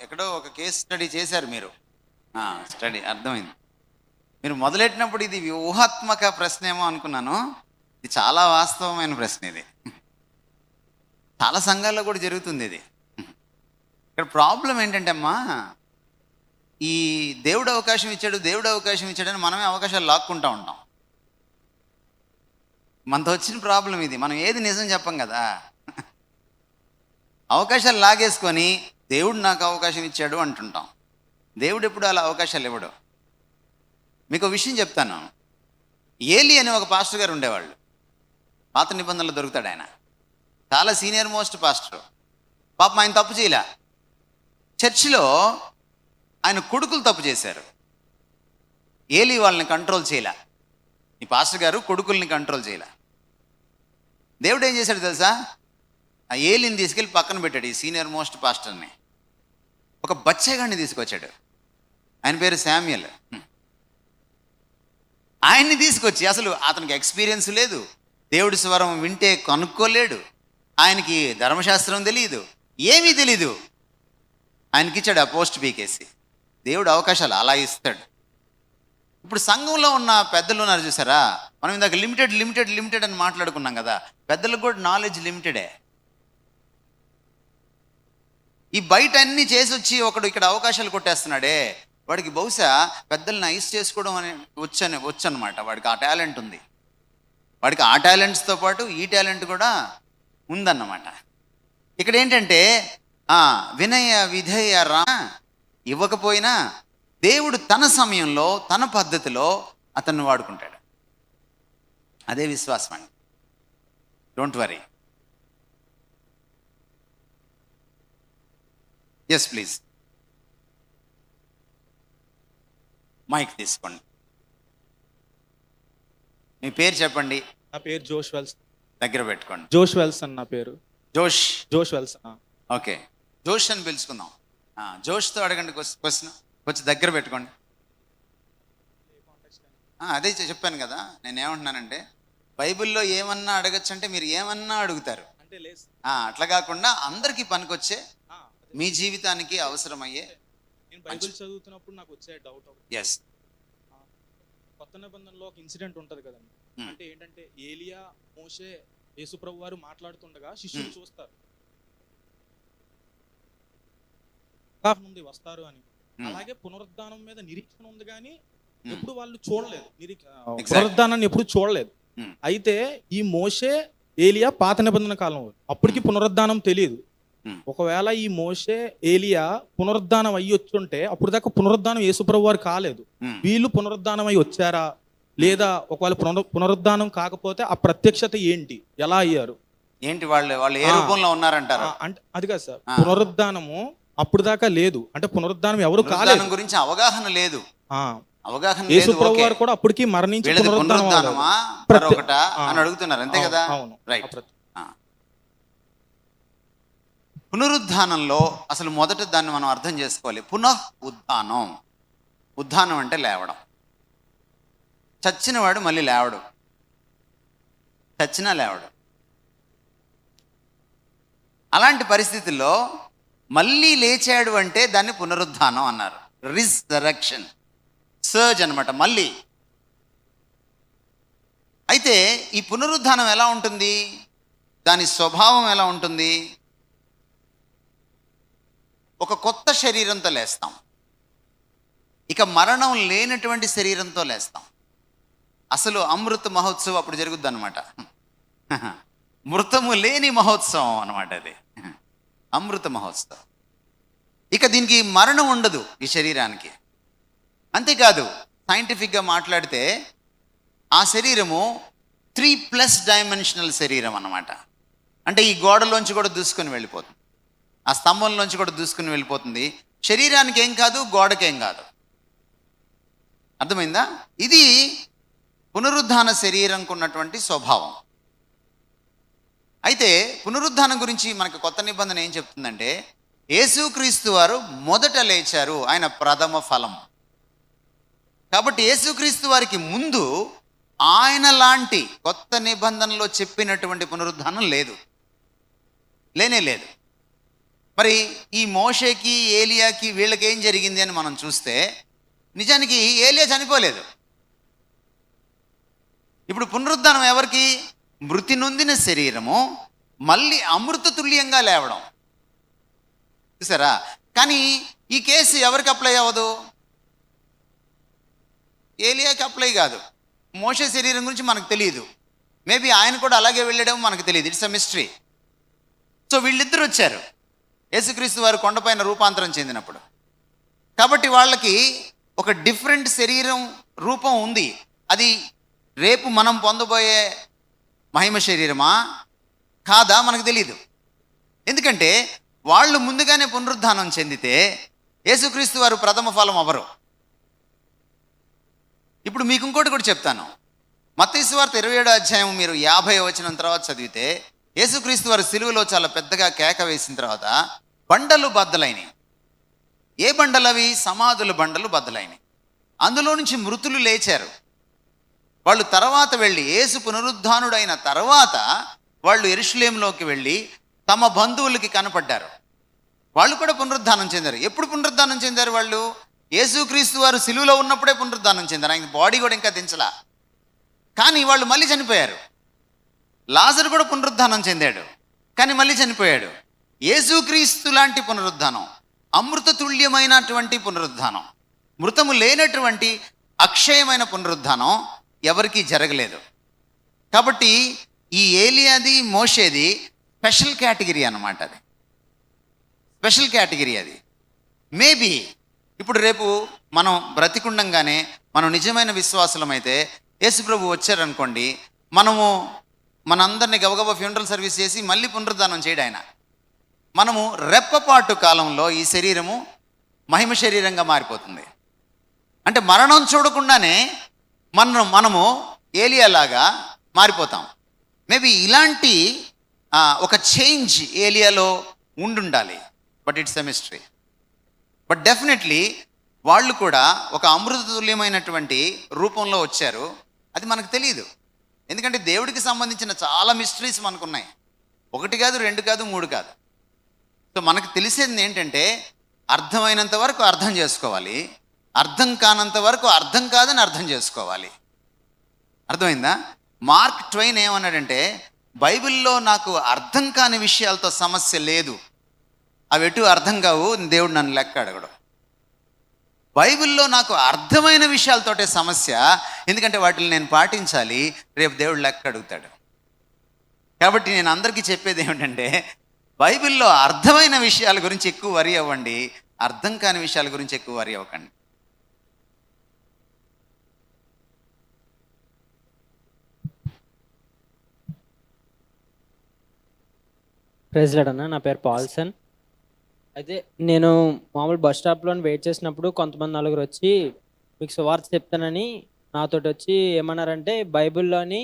ఎక్కడో ఒక కేస్ స్టడీ చేశారు మీరు. స్టడీ అర్థమైంది. మీరు మొదలెట్టినప్పుడు ఇది వ్యూహాత్మక ప్రశ్న ఏమో అనుకున్నాను. ఇది చాలా వాస్తవమైన ప్రశ్న. ఇది చాలా సంఘాల్లో కూడా జరుగుతుంది. ఇది ఇక్కడ ప్రాబ్లం ఏంటంటే అమ్మా, ఈ దేవుడు అవకాశం ఇచ్చాడని మనమే అవకాశాలు లాక్కుంటూ ఉంటాం. మనతో వచ్చిన ప్రాబ్లం ఇది. మనం ఏది నిజం చెప్పం కదా. అవకాశాలు లాగేసుకొని దేవుడు నాకు అవకాశం ఇచ్చాడు అంటుంటాం. దేవుడు ఎప్పుడు అలా అవకాశాలు ఇవ్వడు. మీకు ఒక విషయం చెప్తాను. ఏలి అనే ఒక పాస్టర్ గారు ఉండేవాళ్ళు. పాత నిబంధనలు దొరుకుతాడు ఆయన. చాలా సీనియర్ మోస్ట్ పాస్టర్. పాపం ఆయన తప్పు చేయలే. చర్చిలో ఆయన కొడుకులు తప్పు చేశారు. ఏలి వాళ్ళని కంట్రోల్ చేయలే. ఈ పాస్టర్ గారు కొడుకుల్ని కంట్రోల్ చేయలే. దేవుడు ఏం చేశాడు తెలుసా? ఆ ఏలిని తీసుకెళ్ళి పక్కన పెట్టాడు. ఈ సీనియర్ మోస్ట్ పాస్టర్ని ఒక బచ్చగాడిని తీసుకొచ్చాడు. ఆయన పేరు శామ్యుయల్. ఆయన్ని తీసుకొచ్చి, అసలు అతనికి ఎక్స్పీరియన్స్ లేదు, దేవుడి స్వరం వింటే కనుక్కోలేడు, ఆయనకి ధర్మశాస్త్రం తెలియదు, ఏమీ తెలీదు. ఆయనకిచ్చాడు ఆ పోస్ట్ పీకేసి. దేవుడు అవకాశాలు అలా ఇస్తాడు. ఇప్పుడు సంఘంలో ఉన్న పెద్దలు ఉన్నారు చూసారా, మనం ఇందాక లిమిటెడ్ అని మాట్లాడుకున్నాం కదా. పెద్దలకు కూడా నాలెడ్జ్ లిమిటెడే. ఈ బయట అన్ని చేసి వచ్చి ఒకడు ఇక్కడ అవకాశాలు కొట్టేస్తున్నాడే, వాడికి బహుశా పెద్దల్ని ఐస్ చేసుకోవడం అని వచ్చనమాట. వాడికి ఆ టాలెంట్ ఉంది. వాడికి ఆ టాలెంట్స్తో పాటు ఈ టాలెంట్ కూడా ఉందన్నమాట. ఇక్కడ ఏంటంటే వినయ విధేయ ఇవ్వకపోయినా దేవుడు తన సమయంలో తన పద్ధతిలో అతన్ని వాడుకుంటాడు. అదే విశ్వాసం అండి. Don't worry. Yes please, mic తీసుకోండి. మీ పేరు చెప్పండి. నా పేరు జోష్ వెల్స్. దగ్గర పెట్టుకోండి. జోష్ వెల్స్ అని నా పేరు. జోష్ వెల్స్. ఓకే, జోష్ అని పిలుచుకుందాం. జోష్తో అడగండి క్వశ్చన్. కొంచెం దగ్గర పెట్టుకోండి. అదే చెప్పాను కదా, నేనేమంటున్నానంటే బైబిల్లో ఏమన్నా అడగచ్చు అంటే మీరు ఏమన్నా అడుగుతారు. అంటే లేదు, అట్లా కాకుండా అందరికీ పనికొచ్చే, మీ జీవితానికి అవసరమయ్యే. నేను బైబిల్ చదువుతున్నప్పుడు నాకు వచ్చే డౌట్ ఒకటి. ఎస్, కొత్త నిబంధనలో ఒక ఇన్సిడెంట్ ఉంటుంది కదండి. అంటే ఏంటంటే ఏలియా, మోషే, యేసుప్రభు వారు మాట్లాడుతుండగా శిష్యులు చూస్తారు నుండి వస్తారు అని. అలాగే పునరుద్ధానం మీద నిరీక్షణ ఉంది కానీ ఎప్పుడు వాళ్ళు చూడలేదు. పునరుద్ధానాన్ని ఎప్పుడు చూడలేదు. అయితే ఈ మోషే, ఏలియా పాత నిబంధన కాలం, అప్పటికి పునరుద్ధానం తెలియదు. ఒకవేళ ఈ మోషే, ఏలియా పునరుద్ధానం అయ్యి వచ్చుంటే అప్పుడు దాకా పునరుద్ధానం యేసుప్రభు వారు కాలేదు. వీళ్ళు పునరుద్ధానం అయ్యి వచ్చారా లేదా, ఒకవేళ పునరుద్ధానం కాకపోతే ఆ ప్రత్యక్షత ఏంటి, ఎలా అయ్యారు, ఏంటి, వాళ్ళు ఏ రూపంలో ఉన్నారంటారు? అంటే అది కాదు సార్, పునరుద్ధానము అప్పుడు దాకా లేదు. అంటే పునరుద్ధానం ఎవరు కాలేదు, గురించి అవగాహన లేదు. యేసుప్రభు వారు కూడా అప్పటికి మరణించి పునరుద్ధానమా మరొకటా అని అడుగుతున్నారు, అంతే కదా? రైట్. పునరుద్ధానంలో అసలు మొదట దాన్ని మనం అర్థం చేసుకోవాలి. ఉద్ధానం. ఉద్ధానం అంటే లేవడం. చచ్చినవాడు మళ్ళీ లేవడు, చచ్చినా లేవడు. అలాంటి పరిస్థితుల్లో మళ్ళీ లేచాడు అంటే దాన్ని పునరుద్ధానం అన్నారు. రిజరెక్షన్, సర్జ్ అన్నమాట, మళ్ళీ. అయితే ఈ పునరుద్ధానం ఎలా ఉంటుంది, దాని స్వభావం ఎలా ఉంటుంది? ఒక కొత్త శరీరంతో లేస్తాం, ఇక మరణం లేనటువంటి శరీరంతో లేస్తాం. అసలు అమృత మహోత్సవం అప్పుడు జరుగుద్ది అనమాట. మృతము లేని మహోత్సవం అనమాట అది, అమృత మహోత్సవం. ఇక దీనికి మరణం ఉండదు ఈ శరీరానికి. అంతేకాదు, సైంటిఫిక్గా మాట్లాడితే ఆ శరీరము 3+ డైమెన్షనల్ శరీరం అన్నమాట. అంటే ఈ గోడలోంచి కూడా దూసుకొని వెళ్ళిపోతుంది, ఆ స్తంభంలోంచి కూడా దూసుకుని వెళ్ళిపోతుంది. శరీరానికి ఏం కాదు, గోడకేం కాదు. అర్థమైందా? ఇది పునరుద్ధాన శరీరంకు ఉన్నటువంటి స్వభావం. అయితే పునరుద్ధానం గురించి మనకు కొత్త నిబంధన ఏం చెప్తుందంటే, యేసుక్రీస్తు వారు మొదట లేచారు, ఆయన ప్రథమ ఫలం. కాబట్టి యేసుక్రీస్తు వారికి ముందు ఆయన లాంటి కొత్త నిబంధనలో చెప్పినటువంటి పునరుద్ధానం లేదు, లేనే లేదు. మరి ఈ మోషేకి, ఏలియాకి, వీళ్ళకి ఏం జరిగింది అని మనం చూస్తే, నిజానికి ఏలియా చనిపోలేదు. ఇప్పుడు పునరుద్ధానం ఎవరికి? మృతి నొందిన శరీరము మళ్ళీ అమృత తుల్యంగా లేవడం. చూసారా? కానీ ఈ కేసు ఎవరికి అప్లై అవ్వదు? ఏలియాకి అప్లై కాదు. మోషే శరీరం గురించి మనకు తెలియదు, మేబీ ఆయన కూడా అలాగే వెళ్ళడం మనకు తెలియదు. It's a mystery. సో వీళ్ళిద్దరు వచ్చారు యేసుక్రీస్తు వారు కొండపైన రూపాంతరం చెందినప్పుడు. కాబట్టి వాళ్ళకి ఒక డిఫరెంట్ శరీరం రూపం ఉంది. అది రేపు మనం పొందబోయే మహిమ శరీరమా కాదా మనకు తెలియదు. ఎందుకంటే వాళ్ళు ముందుగానే పునరుద్ధానం చెందితే యేసుక్రీస్తు వారు ప్రథమ ఫలం అవ్వరు. ఇప్పుడు మీకు ఇంకోటి కూడా చెప్తాను. మత్తయి సువార్త 27వ అధ్యాయం మీరు 50వ వచనం తర్వాత చదివితే, యేసుక్రీస్తు వారు సిలువలో చాలా పెద్దగా కేక వేసిన తర్వాత బండలు బద్దలైనవి. ఏ బండలు అవి? సమాధుల బండలు బద్దలైనవి. అందులో నుంచి మృతులు లేచారు. వాళ్ళు తర్వాత వెళ్ళి, యేసు పునరుద్ధానుడైన తర్వాత వాళ్ళు యెరూషలేములోకి వెళ్ళి తమ బంధువులకి కనపడ్డారు. వాళ్ళు కూడా పునరుద్ధానం చెందారు. ఎప్పుడు పునరుద్ధానం చెందారు వాళ్ళు? యేసుక్రీస్తు వారు సిలువలో ఉన్నప్పుడే పునరుద్ధానం చెందారు. ఆయన బాడీ కూడా ఇంకా దించలా, కానీ వాళ్ళు మళ్ళీ చనిపోయారు. లాజరు కూడా పునరుద్ధానం చెందాడు, కానీ మళ్ళీ చనిపోయాడు. యేసుక్రీస్తు లాంటి పునరుద్ధానం, అమృత తుల్యమైనటువంటి పునరుద్ధానం, మృతము లేనటువంటి అక్షయమైన పునరుద్ధానం ఎవరికీ జరగలేదు. కాబట్టి ఈ ఏలియాది మోషేది స్పెషల్ కేటగిరీ అన్నమాట. అది స్పెషల్ కేటగిరీ. అది మేబీ ఇప్పుడు రేపు మనం బ్రతికుండంగానే మనం నిజమైన విశ్వాసులమైతే యేసుప్రభు వచ్చారనుకోండి, మనము మనందరినీ గబగబా ఫ్యూనరల్ సర్వీస్ చేసి మళ్ళీ పునరుద్ధానం చేయడం ఆయన. మనము రెప్పపాటు కాలంలో ఈ శరీరము మహిమ శరీరంగా మారిపోతుంది. అంటే మరణం చూడకుండానే మనము ఏలియాలాగా మారిపోతాం. మేబీ ఇలాంటి ఒక చేంజ్ ఏలియాలో ఉండుండాలి. But it's a mystery. But definitely వాళ్ళు కూడా ఒక అమృతతుల్యమైనటువంటి రూపంలో వచ్చారు. అది మనకు తెలియదు. ఎందుకంటే దేవుడికి సంబంధించిన చాలా మిస్టరీస్ మనకున్నాయి. 1 కాదు, 2 కాదు, 3 కాదు. సో మనకు తెలిసేది ఏంటంటే అర్థమైనంత వరకు అర్థం చేసుకోవాలి, అర్థం కానంత వరకు అర్థం కాదని అర్థం చేసుకోవాలి. అర్థమైందా? మార్క్ ట్వైన్ ఏమన్నాడంటే, బైబిల్లో నాకు అర్థం కాని విషయాలతో సమస్య లేదు, అవి ఎటు అర్థం కావు, దేవుడు నన్ను లెక్క అడగడు. బైబిల్లో నాకు అర్థమైన విషయాలతోటే సమస్య, ఎందుకంటే వాటిని నేను పాటించాలి, రేపు దేవుడు లెక్క అడుగుతాడు. కాబట్టి నేను అందరికీ చెప్పేది ఏమిటంటే, బైబిల్లో అర్థమైన విషయాల గురించి ఎక్కువ వరి అవ్వండి, అర్థం కాని విషయాల గురించి ఎక్కువ వరి అవ్వకండి. ప్రెసిడెంట్ అన్న, నా పేరు పాల్సన్. అయితే నేను మామూలు బస్ స్టాప్లో వెయిట్ చేసినప్పుడు కొంతమంది నలుగురు వచ్చి మీకు సువార్త చెప్తానని నాతోటి వచ్చి ఏమన్నారంటే, బైబిల్లోని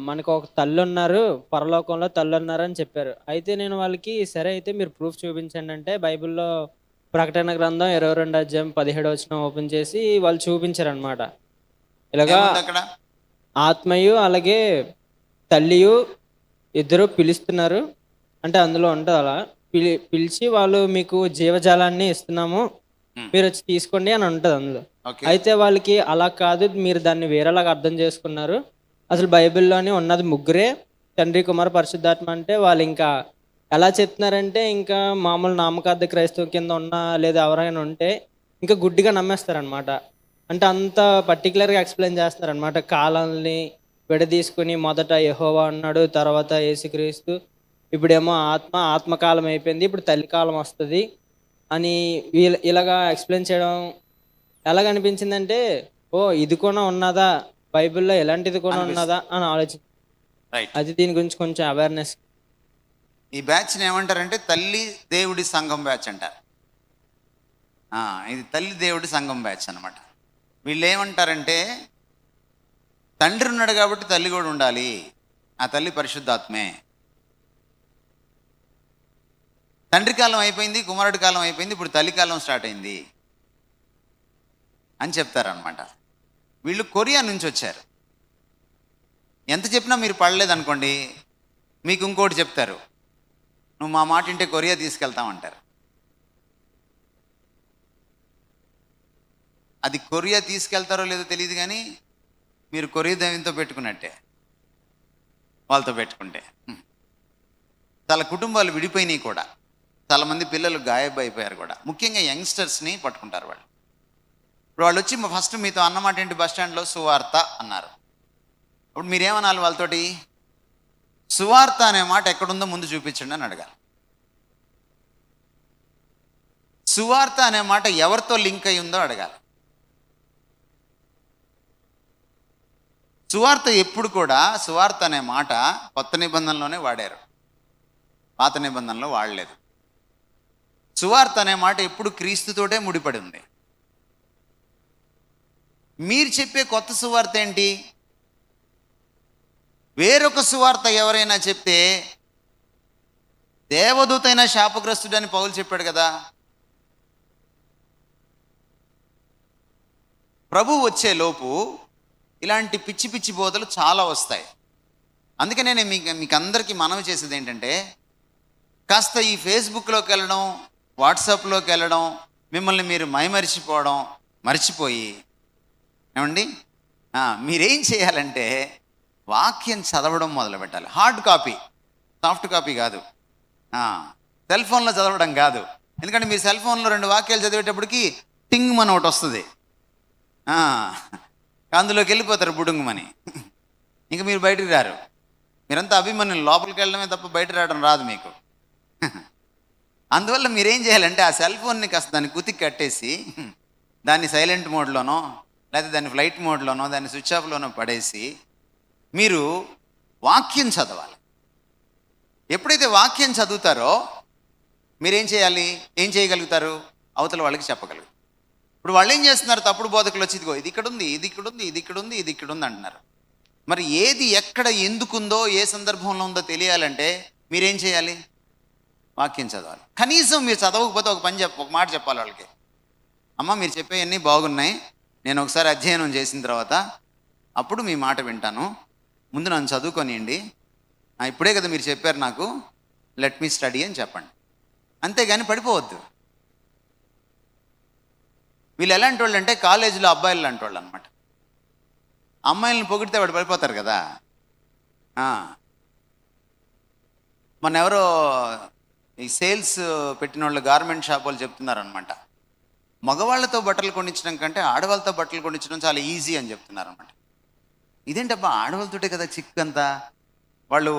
మనకు ఒక తల్లి ఉన్నారు, పరలోకంలో తల్లి ఉన్నారని చెప్పారు. అయితే నేను వాళ్ళకి సరే అయితే మీరు ప్రూఫ్ చూపించండి అంటే, బైబిల్లో ప్రకటన గ్రంథం 22:17 ఓపెన్ చేసి వాళ్ళు చూపించారనమాట. ఇలాగా అక్కడ ఆత్మయు అలాగే తల్లియు ఇద్దరు పిలుస్తున్నారు అంటే అందులో ఉంటుంది. అలా పిలిచి వాళ్ళు మీకు జీవజాలాన్ని ఇస్తున్నాము, మీరు వచ్చి తీసుకోండి అని ఉంటుంది అందులో. అయితే వాళ్ళకి అలా కాదు, మీరు దాన్ని వేరేలాగా అర్థం చేసుకున్నారు. అసలు బైబిల్లోనే ఉన్నది ముగ్గురే, తండ్రి, కుమార, పరిశుద్ధాత్మ. అంటే వాళ్ళు ఇంకా ఎలా చెప్తున్నారంటే, ఇంకా మామూలు నామకార్థ క్రైస్తవ కింద ఉన్నా లేదా ఎవరైనా ఉంటే ఇంకా గుడ్డిగా నమ్మేస్తారనమాట. అంటే అంత పర్టికులర్గా ఎక్స్ప్లెయిన్ చేస్తారనమాట. కాలాన్ని విడదీసుకుని మొదట యెహోవా అన్నాడు, తర్వాత యేసుక్రీస్తు, ఇప్పుడేమో ఆత్మకాలం అయిపోయింది, ఇప్పుడు తల్లికాలం వస్తుంది అని ఇలాగా ఎక్స్ప్లెయిన్ చేయడం ఎలాగనిపించిందంటే, ఓ ఇది కూడా ఉన్నదా బైబిల్లో, ఎలాంటిది కూడా ఉన్నదా అని ఆలోచించి అది దీని గురించి కొంచెం అవేర్నెస్. ఈ బ్యాచ్ని ఏమంటారంటే తల్లి దేవుడి సంఘం బ్యాచ్ అంటారు. ఇది తల్లి దేవుడి సంఘం బ్యాచ్ అనమాట. వీళ్ళు ఏమంటారంటే, తండ్రి ఉన్నాడు కాబట్టి తల్లి కూడా ఉండాలి, ఆ తల్లి పరిశుద్ధాత్మే. తండ్రి కాలం అయిపోయింది, కుమారుడి కాలం అయిపోయింది, ఇప్పుడు తల్లి కాలం స్టార్ట్ అయింది అని చెప్తారనమాట. వీళ్ళు కొరియా నుంచి వచ్చారు. ఎంత చెప్పినా మీరు పడలేదనుకోండి, మీకు ఇంకోటి చెప్తారు, నువ్వు మా మాట వింటే కొరియా తీసుకెళ్తామంటారు. అది కొరియా తీసుకెళ్తారో లేదో తెలియదు, కానీ మీరు కొరియా దైవంతో పెట్టుకున్నట్టే వాళ్ళతో పెట్టుకుంటే. చాలా కుటుంబాలు విడిపోయినాయి కూడా, చాలామంది పిల్లలు గాయబ్ అయిపోయారు కూడా. ముఖ్యంగా యంగ్స్టర్స్ని పట్టుకుంటారు వాళ్ళు. ఇప్పుడు వాళ్ళు వచ్చి ఫస్ట్ మీతో అన్నమాట ఏంటి, బస్ స్టాండ్లో సువార్త అన్నారు. అప్పుడు మీరేమనాలి వాళ్ళతోటి? సువార్త అనే మాట ఎక్కడుందో ముందు చూపించండి అని అడగాలి. సువార్త అనే మాట ఎవరితో లింక్ అయి ఉందో అడగాలి. సువార్త ఎప్పుడు కూడా, సువార్త అనే మాట కొత్త నిబంధనలోనే వాడారు, పాత నిబంధనలో వాడలేదు. సువార్త అనే మాట ఎప్పుడు క్రీస్తుతోటే ముడిపడి ఉంది. మీరు చెప్పే కొత్త సువార్త ఏంటి? వేరొక సువార్త ఎవరైనా చెప్తే, దేవదూతైన శాపగ్రస్తుడని పౌలు చెప్పాడు కదా. ప్రభు వచ్చే లోపు ఇలాంటి పిచ్చి పిచ్చి బోధలు చాలా వస్తాయి. అందుకనే నేను మీకు అందరికీ మనవి చేసేది ఏంటంటే, కాస్త ఈ ఫేస్బుక్లోకి వెళ్ళడం, వాట్సాప్లోకి వెళ్ళడం, మిమ్మల్ని మీరు మర్చిపోయి ఏమండి, మీరేం చేయాలంటే వాక్యం చదవడం మొదలు పెట్టాలి. హార్డ్ కాపీ, సాఫ్ట్ కాపీ కాదు. సెల్ ఫోన్లో చదవడం కాదు. ఎందుకంటే మీరు సెల్ ఫోన్లో 2 వాక్యాలు చదివేటప్పటికి టింగ్ మన ఒకటి వస్తుంది, అందులోకి వెళ్ళిపోతారు బుడుంగుమని. ఇంక మీరు బయటికి రారు. మీరంతా అభిమన్యులు, లోపలికి వెళ్ళడమే తప్ప బయట రావడం రాదు మీకు. అందువల్ల మీరేం చేయాలంటే ఆ సెల్ ఫోన్ని కాస్త దాన్ని కుతికి కట్టేసి దాన్ని సైలెంట్ మోడ్లోనో లేకపోతే దాన్ని ఫ్లైట్ మోడ్లోనో దాన్ని స్విచ్ ఆఫ్లోనో పడేసి మీరు వాక్యం చదవాలి. ఎప్పుడైతే వాక్యం చదువుతారో మీరేం చేయాలి, ఏం చేయగలుగుతారు, అవతల వాళ్ళకి చెప్పగలుగుతారు. ఇప్పుడు వాళ్ళు ఏం చేస్తున్నారు, తప్పుడు బోధకులు వచ్చి ఇదిగో ఇది ఇక్కడ ఉంది, ఇది ఇక్కడ ఉంది, ఇది ఇక్కడ ఉంది, ఇది ఇక్కడ ఉంది అంటున్నారు. మరి ఏది ఎక్కడ ఎందుకుందో ఏ సందర్భంలో ఉందో తెలియాలంటే మీరేం చేయాలి, వాక్యం చదవాలి. కనీసం మీరు చదవకపోతే ఒక మాట చెప్పాలి వాళ్ళకి. అమ్మ మీరు చెప్పేవన్నీ బాగున్నాయి, నేను ఒకసారి అధ్యయనం చేసిన తర్వాత అప్పుడు మీ మాట వింటాను, ముందు నన్ను చదువుకొనియండి, ఇప్పుడే కదా మీరు చెప్పారు నాకు, లెట్ మీ స్టడీ అని చెప్పండి. అంతేగాని పడిపోవద్దు. వీళ్ళు ఎలాంటి వాళ్ళు అంటే కాలేజీలో అబ్బాయిలు లాంటి వాళ్ళు అనమాట. అమ్మాయిలను పొగిడితే వాడు పడిపోతారు కదా. మొన్న ఎవరో ఈ సేల్స్ పెట్టిన వాళ్ళు గార్మెంట్ షాప్ వాళ్ళు చెప్తున్నారనమాట, మగవాళ్ళతో బట్టలు కొనిచ్చడం కంటే ఆడవాళ్ళతో బట్టలు కొనిచ్చడం చాలా ఈజీ అని చెప్తున్నారనమాట. ఇదేంటబ్బా, ఆడవాళ్ళతోటే కదా చిక్కంతా. వాళ్ళు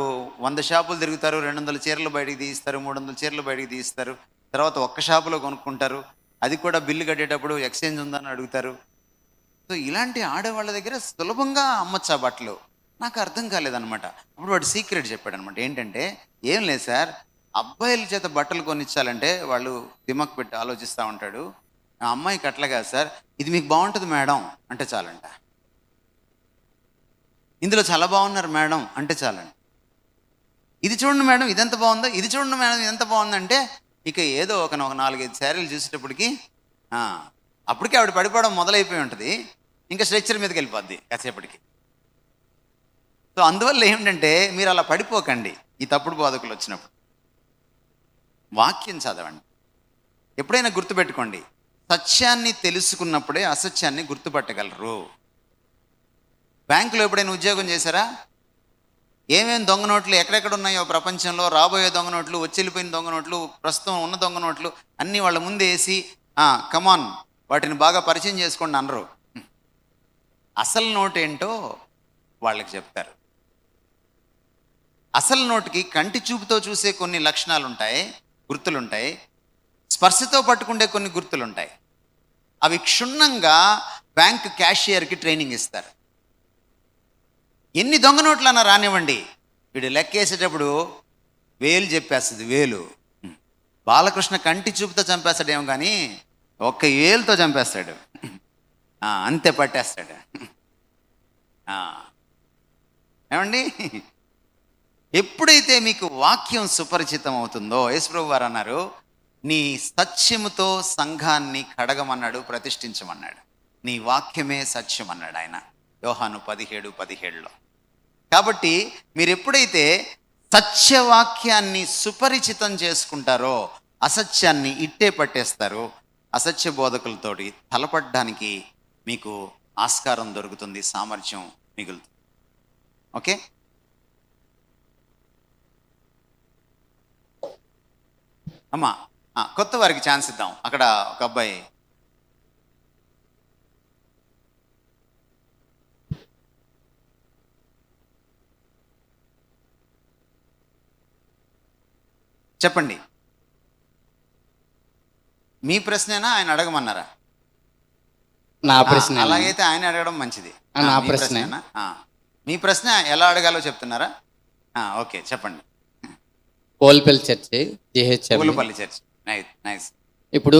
100 షాపులు తిరుగుతారు, 200 చీరలు బయటికి తీయిస్తారు, 300 చీరలు బయటికి తీయిస్తారు, తర్వాత ఒక్క షాపులో కొనుక్కుంటారు, అది కూడా బిల్లు కట్టేటప్పుడు ఎక్స్చేంజ్ ఉందని అడుగుతారు. సో ఇలాంటి ఆడవాళ్ళ దగ్గర సులభంగా అమ్మచ్చా బట్టలు. నాకు అర్థం కాలేదనమాట. అప్పుడు వాడు సీక్రెట్ చెప్పాడు అనమాట. ఏంటంటే, ఏం లేదు సార్, అబ్బాయిల చేత బట్టలు కొనిచ్చాలంటే వాళ్ళు దిమాక్ పెట్టి ఆలోచిస్తూ ఉంటాడు, ఆ అమ్మాయికి అట్లా కాదు సార్, ఇది మీకు బాగుంటుంది మేడం అంటే చాలంట, ఇందులో చాలా బాగున్నారు మేడం అంటే చాలండి, ఇది చూడండి మేడం ఇదెంత బాగుందో, ఇది చూడండి మేడం ఇదెంత బాగుందంటే ఇక ఏదో ఒక 4-5 శారీలు చూసేటప్పటికి అప్పటికే ఆవిడ పడిపోవడం మొదలైపోయి ఉంటుంది, ఇంకా స్ట్రెచ్చర్ మీదకి వెళ్ళిపోద్ది కాసేపటికి. సో అందువల్ల ఏమిటంటే మీరు అలా పడిపోకండి ఈ తప్పుడు బోధకులు వచ్చినప్పుడు. వాక్యం చదవండి. ఎప్పుడైనా గుర్తుపెట్టుకోండి, సత్యాన్ని తెలుసుకున్నప్పుడే అసత్యాన్ని గుర్తుపట్టగలరు. బ్యాంకులో ఎప్పుడైనా ఉద్యోగం చేశారా? ఏమేమి దొంగ నోట్లు ఎక్కడెక్కడ ఉన్నాయో ప్రపంచంలో, రాబోయే దొంగ నోట్లు, వచ్చి దొంగ నోట్లు, ప్రస్తుతం ఉన్న దొంగ నోట్లు అన్నీ వాళ్ళ ముందు వేసి కమాన్ వాటిని బాగా పరిచయం చేసుకోండి అనరు. అసలు నోట్ ఏంటో వాళ్ళకి చెప్తారు. అసలు నోటుకి కంటి చూపుతో చూసే కొన్ని లక్షణాలు ఉంటాయి, గుర్తులుంటాయి, స్పర్శతో పట్టుకుండే కొన్ని గుర్తులుంటాయి. అవి క్షుణ్ణంగా బ్యాంక్ క్యాషియర్కి ట్రైనింగ్ ఇస్తారు. ఎన్ని దొంగ నోట్లన్నా రానివ్వండి, వీడు లెక్కేసేటప్పుడు వేలు చెప్పేస్తుంది, వేలు. బాలకృష్ణ కంటి చూపుతో చంపేస్తాడేమో కానీ ఒక్క వేలుతో చంపేస్తాడు, అంతే పట్టేస్తాడు. ఏమండి, ఎప్పుడైతే మీకు వాక్యం సుపరిచితం అవుతుందో, యేసుప్రభు వారు అన్నారు, నీ సత్యముతో సంఘాన్ని కడగమన్నాడు, ప్రతిష్ఠించమన్నాడు. నీ వాక్యమే సత్యం అన్నాడు ఆయన, యోహాను 17:17లో. కాబట్టి మీరు ఎప్పుడైతే సత్యవాక్యాన్ని సుపరిచితం చేసుకుంటారో అసత్యాన్ని ఇట్టే పట్టేస్తారు. అసత్య బోధకులతోటి తలపడడానికి మీకు ఆస్కారం దొరుకుతుంది, సామర్థ్యం మిగులుతుంది. ఓకే, అమ్మా కొత్త వారికి ఛాన్స్ ఇద్దాం. అక్కడ ఒక అబ్బాయి. చెప్పండి, మీ ప్రశ్నేనా ఆయన అడగమన్నారా? నా ప్రశ్న. అలాగైతే ఆయన అడగడం మంచిది. నా మీ ప్రశ్న. ప్రశ్నేనా? మీ ప్రశ్న ఎలా అడగాలో చెప్తున్నారా? ఓకే చెప్పండి. Polpalli church, GHM. Pulapalli church. Nice. ఇప్పుడు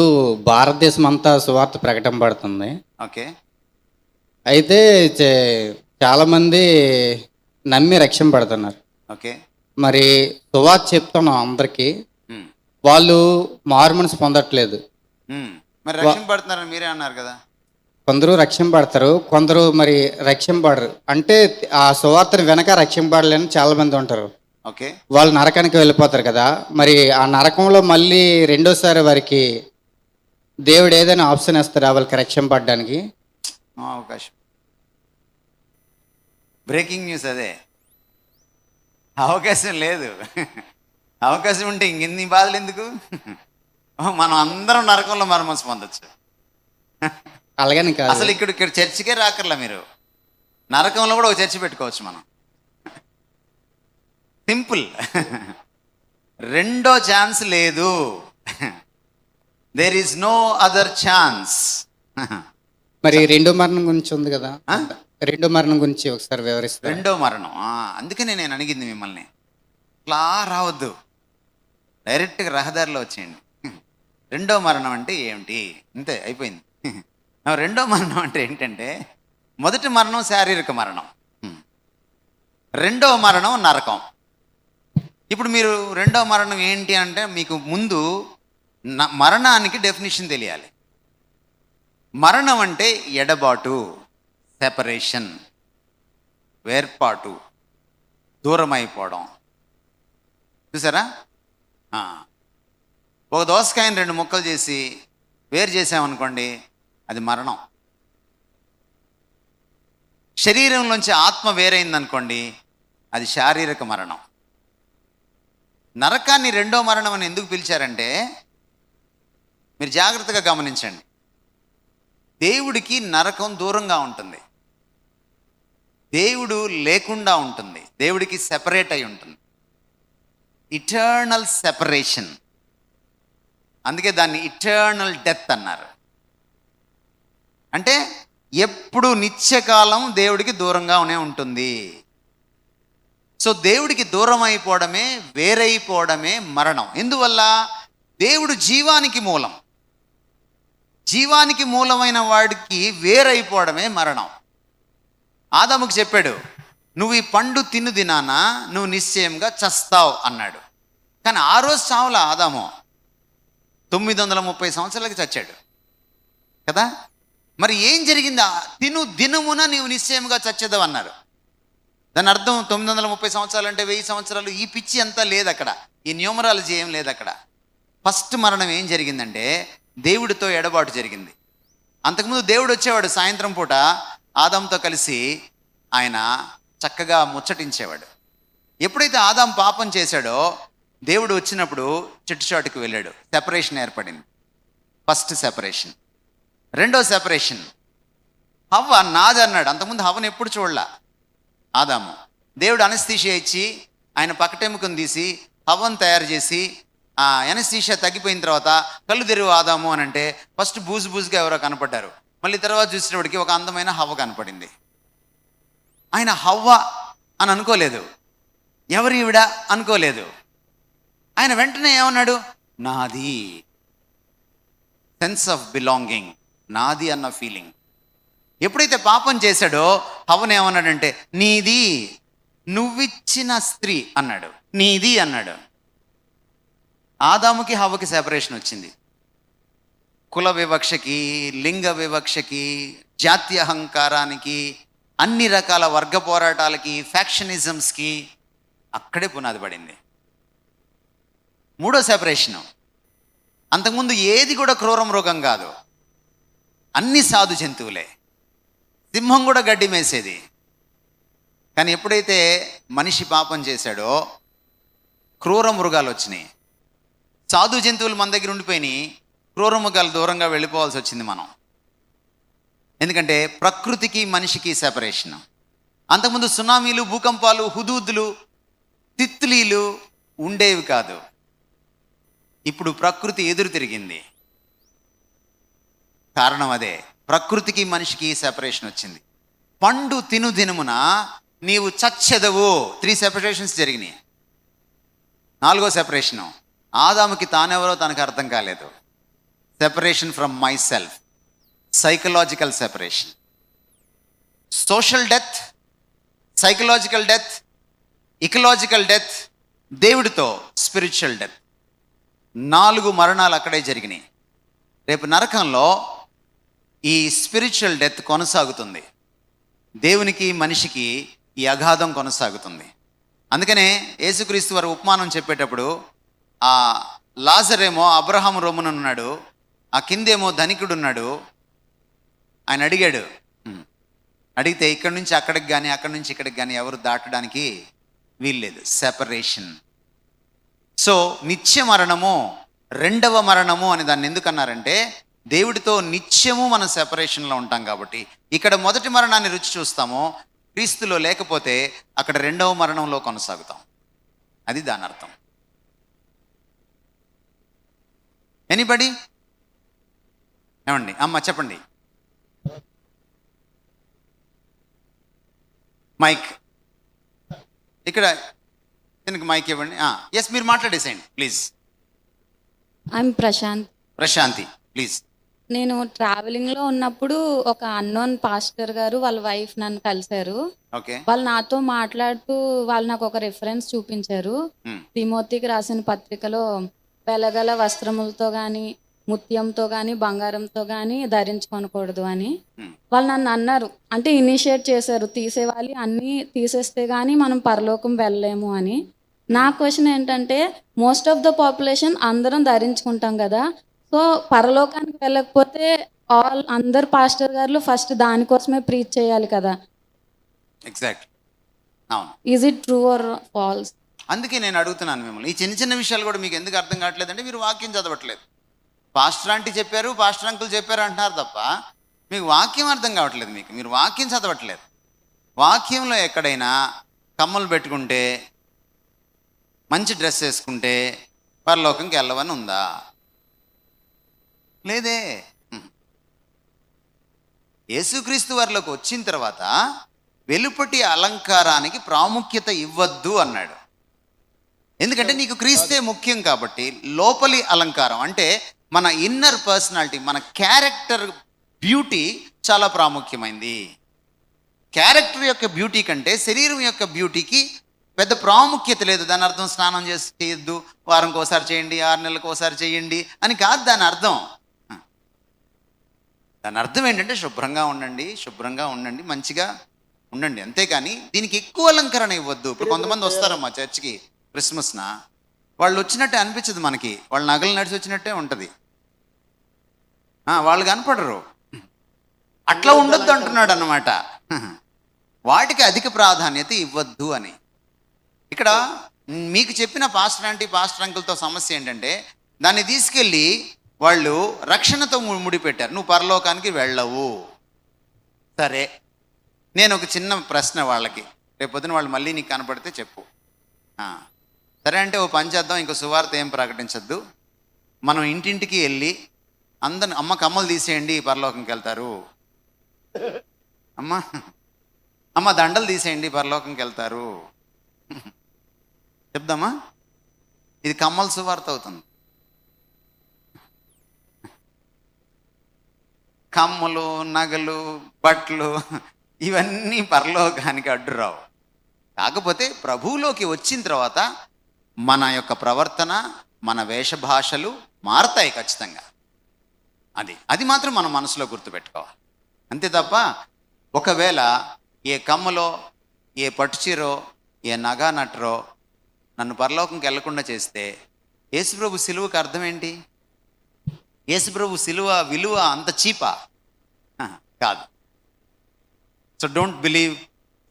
భారతదేశం అంతా సువార్త ప్రకటింపబడుతుంది. ఓకే. అయితే చాలామంది నమ్మి రక్షింపబడుతున్నారు. ఓకే. మరి సువార్త చెప్తున్నాం అందరికీ, వాళ్ళు మారు మనసు పొందట్లేదు. మరి రక్షింపబడుతున్నారని మీరే అన్నారు కదా. కొందరు రక్షింపబడతారు, కొందరు మరి రక్షింపబడరు. అంటే ఆ సువార్తను వెనక రక్షింపబడలేని చాలా మంది ఉంటారు. ఓకే. వాళ్ళు నరకానికి వెళ్ళిపోతారు కదా. మరి ఆ నరకంలో మళ్ళీ రెండోసారి వారికి దేవుడు ఏదైనా ఆప్షన్ ఇస్తారా వాళ్ళకి రక్షింపడడానికి? అవకాశం. బ్రేకింగ్ న్యూస్ అదే, అవకాశం లేదు. అవకాశం ఉంటే ఇంకెన్ని బాధలు ఎందుకు? మనం అందరం నరకంలో మరమసు పొందొచ్చు. అలాగని కాదు. అసలు ఇక్కడ చర్చికే రాకర్లా, మీరు నరకంలో కూడా ఒక చర్చి పెట్టుకోవచ్చు మనం. సింపుల్. రెండో ఛాన్స్ లేదు. There is no other chance. మరి రెండో మరణం గురించి ఉంది కదా, రెండో మరణం గురించి ఒకసారి వివరిస్తారు. రెండో మరణం, అందుకనే నేను అడిగింది మిమ్మల్ని. ఇట్లా రావద్దు, డైరెక్ట్గా రహదారిలో వచ్చేయండి. రెండో మరణం అంటే ఏమిటి? అంతే, అయిపోయింది. రెండో మరణం అంటే ఏంటంటే, మొదటి మరణం శారీరక మరణం, రెండో మరణం నరకం. ఇప్పుడు మీరు రెండో మరణం ఏంటి అంటే, మీకు ముందు మరణానికి డెఫినేషన్ తెలియాలి. మరణం అంటే ఎడబాటు, సెపరేషన్, వేర్పాటు, దూరం అయిపోవడం. చూసారా? ఒక దోసకాయని 2 ముక్కలు చేసి వేరు చేసామనుకోండి, అది మరణం. శరీరంలోంచి ఆత్మ వేరైందనుకోండి, అది శారీరక మరణం. నరకాన్ని రెండో మరణం అని ఎందుకు పిలిచారంటే, మీరు జాగ్రత్తగా గమనించండి. దేవుడికి నరకం దూరంగా ఉంటుంది, దేవుడు లేకుండా ఉంటుంది, దేవుడికి సెపరేట్ అయి ఉంటుంది. Eternal separation. అందుకే దాన్ని ఇటర్నల్ డెత్ అన్నారు. అంటే ఎప్పుడు నిత్యకాలం దేవుడికి దూరంగానే ఉంటుంది. సో దేవుడికి దూరం అయిపోవడమే, వేరైపోవడమే మరణం. ఎందువల్ల? దేవుడు జీవానికి మూలం, జీవానికి మూలమైన వాడికి వేరైపోవడమే మరణం. ఆదాముకు చెప్పాడు, నువ్వు ఈ పండు తిను దినాన నువ్వు నిశ్చయంగా చస్తావు అన్నాడు. కానీ ఆ రోజు చావులా ఆదాము, 930 సంవత్సరాలకి చచ్చాడు కదా. మరి ఏం జరిగిందా? తిను దినమున నీవు నిశ్చయంగా చచ్చేదావు అన్నారు. దాని అర్థం 930 సంవత్సరాలు అంటే 1000 సంవత్సరాలు. ఈ పిచ్చి అంతా లేదు అక్కడ, ఈ న్యూమరాలజీ ఏం లేదు అక్కడ. ఫస్ట్ మరణం ఏం జరిగిందంటే, దేవుడితో ఎడబాటు జరిగింది. అంతకుముందు దేవుడు వచ్చేవాడు, సాయంత్రం పూట ఆదాంతో కలిసి ఆయన చక్కగా ముచ్చటించేవాడు. ఎప్పుడైతే ఆదాం పాపం చేశాడో, దేవుడు వచ్చినప్పుడు చెట్టు చాటుకు వెళ్ళాడు, సెపరేషన్ ఏర్పడింది. First separation. రెండో సెపరేషన్, హవ్వ నాది అన్నాడు. అంతకుముందు హవ్వను ఎప్పుడు చూడలా ఆదాము. దేవుడు అనస్థీషియా ఇచ్చి ఆయన పక్కటెముకను తీసి హవ్వను తయారు చేసి, ఆ అనస్థీషియా తగ్గిపోయిన తర్వాత కళ్ళు తెరువు ఆదాము అని అంటే, ఫస్ట్ బూజుగా ఎవరో కనపడ్డారు. మళ్ళీ తర్వాత చూసినప్పటికి ఒక అందమైన హవ్వ కనపడింది. ఆయన హవ్వ అని అనుకోలేదు, ఎవరు ఈవిడ అనుకోలేదు. ఆయన వెంటనే ఏమన్నాడు? నాది. సెన్స్ ఆఫ్ బిలాంగింగ్, నాది అన్న ఫీలింగ్. ఎప్పుడైతే పాపం చేశాడో హవ్వను ఏమన్నాడంటే, నీది, నువ్విచ్చిన స్త్రీ అన్నాడు, నీది అన్నాడు. ఆదాముకి హవ్వకి సెపరేషన్ వచ్చింది. కుల వివక్షకి, లింగ వివక్షకి, జాతీయ అహంకారానికి, అన్ని రకాల వర్గ పోరాటాలకి, ఫ్యాక్షనిజమ్స్కి అక్కడే పునాది పడింది. మూడో సెపరేషను, అంతకుముందు ఏది కూడా క్రూర మృగం కాదు, అన్ని సాధు జంతువులే. సింహం కూడా గడ్డి మేసేది. కానీ ఎప్పుడైతే మనిషి పాపం చేశాడో క్రూర మృగాలు వచ్చినాయి. సాధు జంతువులు మన దగ్గర ఉండిపోయినాయి, క్రూర మృగాలు దూరంగా వెళ్ళిపోవాల్సి వచ్చింది మనం. ఎందుకంటే ప్రకృతికి మనిషికి సెపరేషన్. అంతకుముందు సునామీలు, భూకంపాలు, హుదూదులు, తిత్లీలు ఉండేవి కాదు. ఇప్పుడు ప్రకృతి ఎదురు తిరిగింది. కారణం అదే, ప్రకృతికి మనిషికి సెపరేషన్ వచ్చింది. పండు తిను దినమున నీవు చచ్చెదవు. 3 సెపరేషన్స్ జరిగినాయి. 4వ సెపరేషను, ఆదాముకి తానెవరో తనకు అర్థం కాలేదు. Separation from my self, psychological separation. Social death, psychological death, ecological death, దేవుడితో స్పిరిచువల్ డెత్. 4 మరణాలు అక్కడే జరిగినాయి. రేపు నరకంలో ఈ స్పిరిచువల్ డెత్ కొనసాగుతుంది. దేవునికి మనిషికి ఈ అగాధం కొనసాగుతుంది. అందుకనే యేసుక్రీస్తు వారు ఉపమానం చెప్పేటప్పుడు, ఆ లాజరేమో అబ్రహాము రొమ్మున ఉన్నాడు, ఆ కిందేమో ధనికుడు ఉన్నాడు. ఆయన అడిగాడు, అడిగితే ఇక్కడి నుంచి అక్కడికి కానీ, అక్కడి నుంచి ఇక్కడికి కానీ ఎవరు దాటడానికి వీల్లేదు. సెపరేషన్. సో నిత్య మరణము, రెండవ మరణము అని దాన్ని ఎందుకు అన్నారంటే దేవుడితో నిత్యము మనం సెపరేషన్లో ఉంటాం కాబట్టి. ఇక్కడ మొదటి మరణాన్ని రుచి చూస్తామో, క్రీస్తులో లేకపోతే అక్కడ రెండవ మరణంలో కొనసాగుతాం. అది దాని అర్థం. ఎనీబడి? ఏమండి అమ్మ చెప్పండి. మైక్ ఇక్కడ దీనికి మైక్ ఇవ్వండి. ఎస్, మీరు మాట్లాడేసేయండి please. I am Prashanth. Prashanthi please. నేను ట్రావెలింగ్లో ఉన్నప్పుడు ఒక అన్నోన్ పాస్టర్ గారు వాళ్ళ వైఫ్ నన్ను కలిశారు. ఓకే. వాళ్ళు నాతో మాట్లాడుతూ వాళ్ళు నాకు ఒక రిఫరెన్స్ చూపించారు. తిమోతికి రాసిన పత్రికలో వెలగల వస్త్రములతో కానీ, ముత్యంతో కానీ, బంగారంతో కానీ ధరించుకొనకూడదు అని వాళ్ళు నన్ను అన్నారు. అంటే ఇనిషియేట్ చేశారు, తీసేవాలి, అన్నీ తీసేస్తే కానీ మనం పరలోకం వెళ్ళలేము అని. నా క్వశ్చన్ ఏంటంటే, మోస్ట్ ఆఫ్ ద పాపులేషన్ అందరం ధరించుకుంటాం కదా, సో పరలోకానికి వెళ్ళకపోతే అందరు పాస్టర్ గారు ఫస్ట్ దానికోసమే ప్రీచ్ చేయాలి కదా. ఎగ్జాక్ట్, అవును. Is it true or false? అందుకే నేను అడుగుతున్నాను మిమ్మల్ని. ఈ చిన్న చిన్న విషయాలు కూడా మీకు ఎందుకు అర్థం కావట్లేదంటే మీరు వాక్యం చదవట్లేదు. పాస్టర్ ఆంటీ చెప్పారు, పాస్టర్ అంకుల్ చెప్పారు అంటున్నారు తప్ప మీకు వాక్యం అర్థం కావట్లేదు. మీరు వాక్యం చదవట్లేదు. వాక్యంలో ఎక్కడైనా కమ్మలు పెట్టుకుంటే, మంచి డ్రెస్ వేసుకుంటే పరలోకంకి వెళ్ళవని ఉందా? లేదే. యేసుక్రీస్తు వారిలోకి వచ్చిన తర్వాత వెలుపటి అలంకారానికి ప్రాముఖ్యత ఇవ్వద్దు అన్నాడు. ఎందుకంటే నీకు క్రీస్తే ముఖ్యం కాబట్టి. లోపలి అలంకారం అంటే మన ఇన్నర్ పర్సనాలిటీ, మన క్యారెక్టర్ బ్యూటీ చాలా ప్రాముఖ్యమైంది. క్యారెక్టర్ యొక్క బ్యూటీ కంటే శరీరం యొక్క బ్యూటీకి పెద్ద ప్రాముఖ్యత లేదు. దాని అర్థం స్నానం చేయొద్దు, వారంకి ఒకసారి చేయండి, 6 నెలలకు ఒకసారి చేయండి అని కాదు దాని అర్థం. దాని అర్థం ఏంటంటే శుభ్రంగా ఉండండి, మంచిగా ఉండండి, అంతేకాని దీనికి ఎక్కువ అలంకరణ ఇవ్వద్దు. ఇప్పుడు కొంతమంది వస్తారమ్మా చర్చికి క్రిస్మస్న, వాళ్ళు వచ్చినట్టే అనిపించదు మనకి, వాళ్ళ నగలు నడిచి వచ్చినట్టే ఉంటుంది. వాళ్ళు కనపడరు. అట్లా ఉండొద్దు అంటున్నాడు అన్నమాట. వాటికి అధిక ప్రాధాన్యత ఇవ్వద్దు అని. ఇక్కడ మీకు చెప్పిన పాస్టర్ ఆంటీ, పాస్టర్ అంకుల్తో సమస్య ఏంటంటే దాన్ని తీసుకెళ్ళి వాళ్ళు రక్షణతో ముడిపెట్టారు. నువ్వు పరలోకానికి వెళ్ళవు. సరే, నేను ఒక చిన్న ప్రశ్న వాళ్ళకి, రేపు పొద్దున వాళ్ళు మళ్ళీ నీకు కనపడితే చెప్పు. సరే అంటే ఓ పని చేద్దాం, ఇంకో సువార్త ఏం ప్రకటించద్దు, మనం ఇంటింటికి వెళ్ళి అందరు అమ్మ కమ్మలు తీసేయండి పరలోకంకి వెళ్తారు, అమ్మ దండలు తీసేయండి పరలోకంకి వెళ్తారు చెప్దామా? ఇది కమ్మల సువార్త అవుతుంది. కమ్మలు, నగలు, బట్టలు ఇవన్నీ పరలోకానికి అడ్డురావు. కాకపోతే ప్రభువులోకి వచ్చిన తర్వాత మన యొక్క ప్రవర్తన, మన వేషభాషలు మారతాయి ఖచ్చితంగా. అది మాత్రం మన మనసులో గుర్తుపెట్టుకోవాలి. అంతే తప్ప ఒకవేళ ఏ కమ్మలో, ఏ పట్టుచీరో, ఏ నగా నటరో నన్ను పరలోకంకి వెళ్లకుండా చేస్తే యేసుప్రభు సిలువకు అర్థం ఏంటి? యేసుప్రభు సిలువ విలువ అంత చీపా? కాదు. So don't believe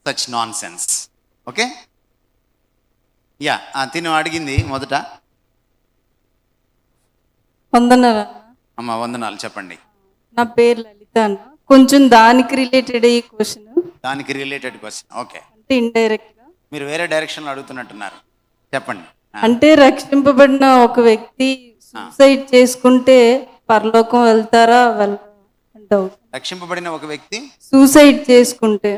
such non sense. Okay, yeah. తిను అడిగింది మొదట. వందనాలు అమ్మ, వందనాలు. చెప్పండి. నా పేరు లలిత అన్న. కొంచెం దానికి రిలేటెడ్ ఈ క్వశ్చన్. దానికి రిలేటెడ్ క్వశ్చన్. ఓకే. అంటే ఇండైరెక్ట్ గా మీరు వేరే డైరెక్షన్లో అడుగుతున్నట్టున్నారు. చెప్పండి. అంటే రక్షింపబడిన ఒక వ్యక్తి సూసైడ్ చేసుకుంటే పరలోకం వెళ్తారా అంటే రక్షింపబడిన ఒక వ్యక్తి సూసైడ్ చేసుకుంటే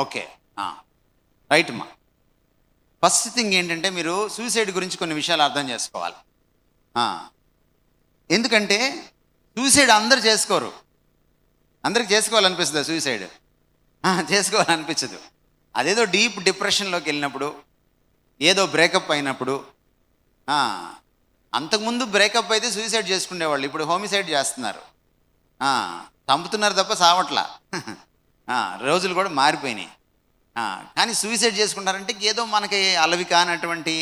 ఓకే, రైట్ అమ్మా. ఫస్ట్ థింగ్ ఏంటంటే మీరు సూసైడ్ గురించి కొన్ని విషయాలు అర్థం చేసుకోవాలి. ఎందుకంటే సూసైడ్ అందరు చేసుకోరు. అందరికి చేసుకోవాలనిపిస్తుంది సూసైడ్, చేసుకోవాలనిపించదు. అదేదో డీప్ డిప్రెషన్లోకి వెళ్ళినప్పుడు, ఏదో బ్రేకప్ అయినప్పుడు. అంతకుముందు బ్రేకప్ అయితే సూసైడ్ చేసుకునేవాళ్ళు, ఇప్పుడు హోమిసైడ్ చేస్తున్నారు. చంపుతున్నారు తప్ప సావట్లా. రోజులు కూడా మారిపోయినాయి. కానీ సూసైడ్ చేసుకుంటారంటే ఏదో మనకి అలవి కానటువంటి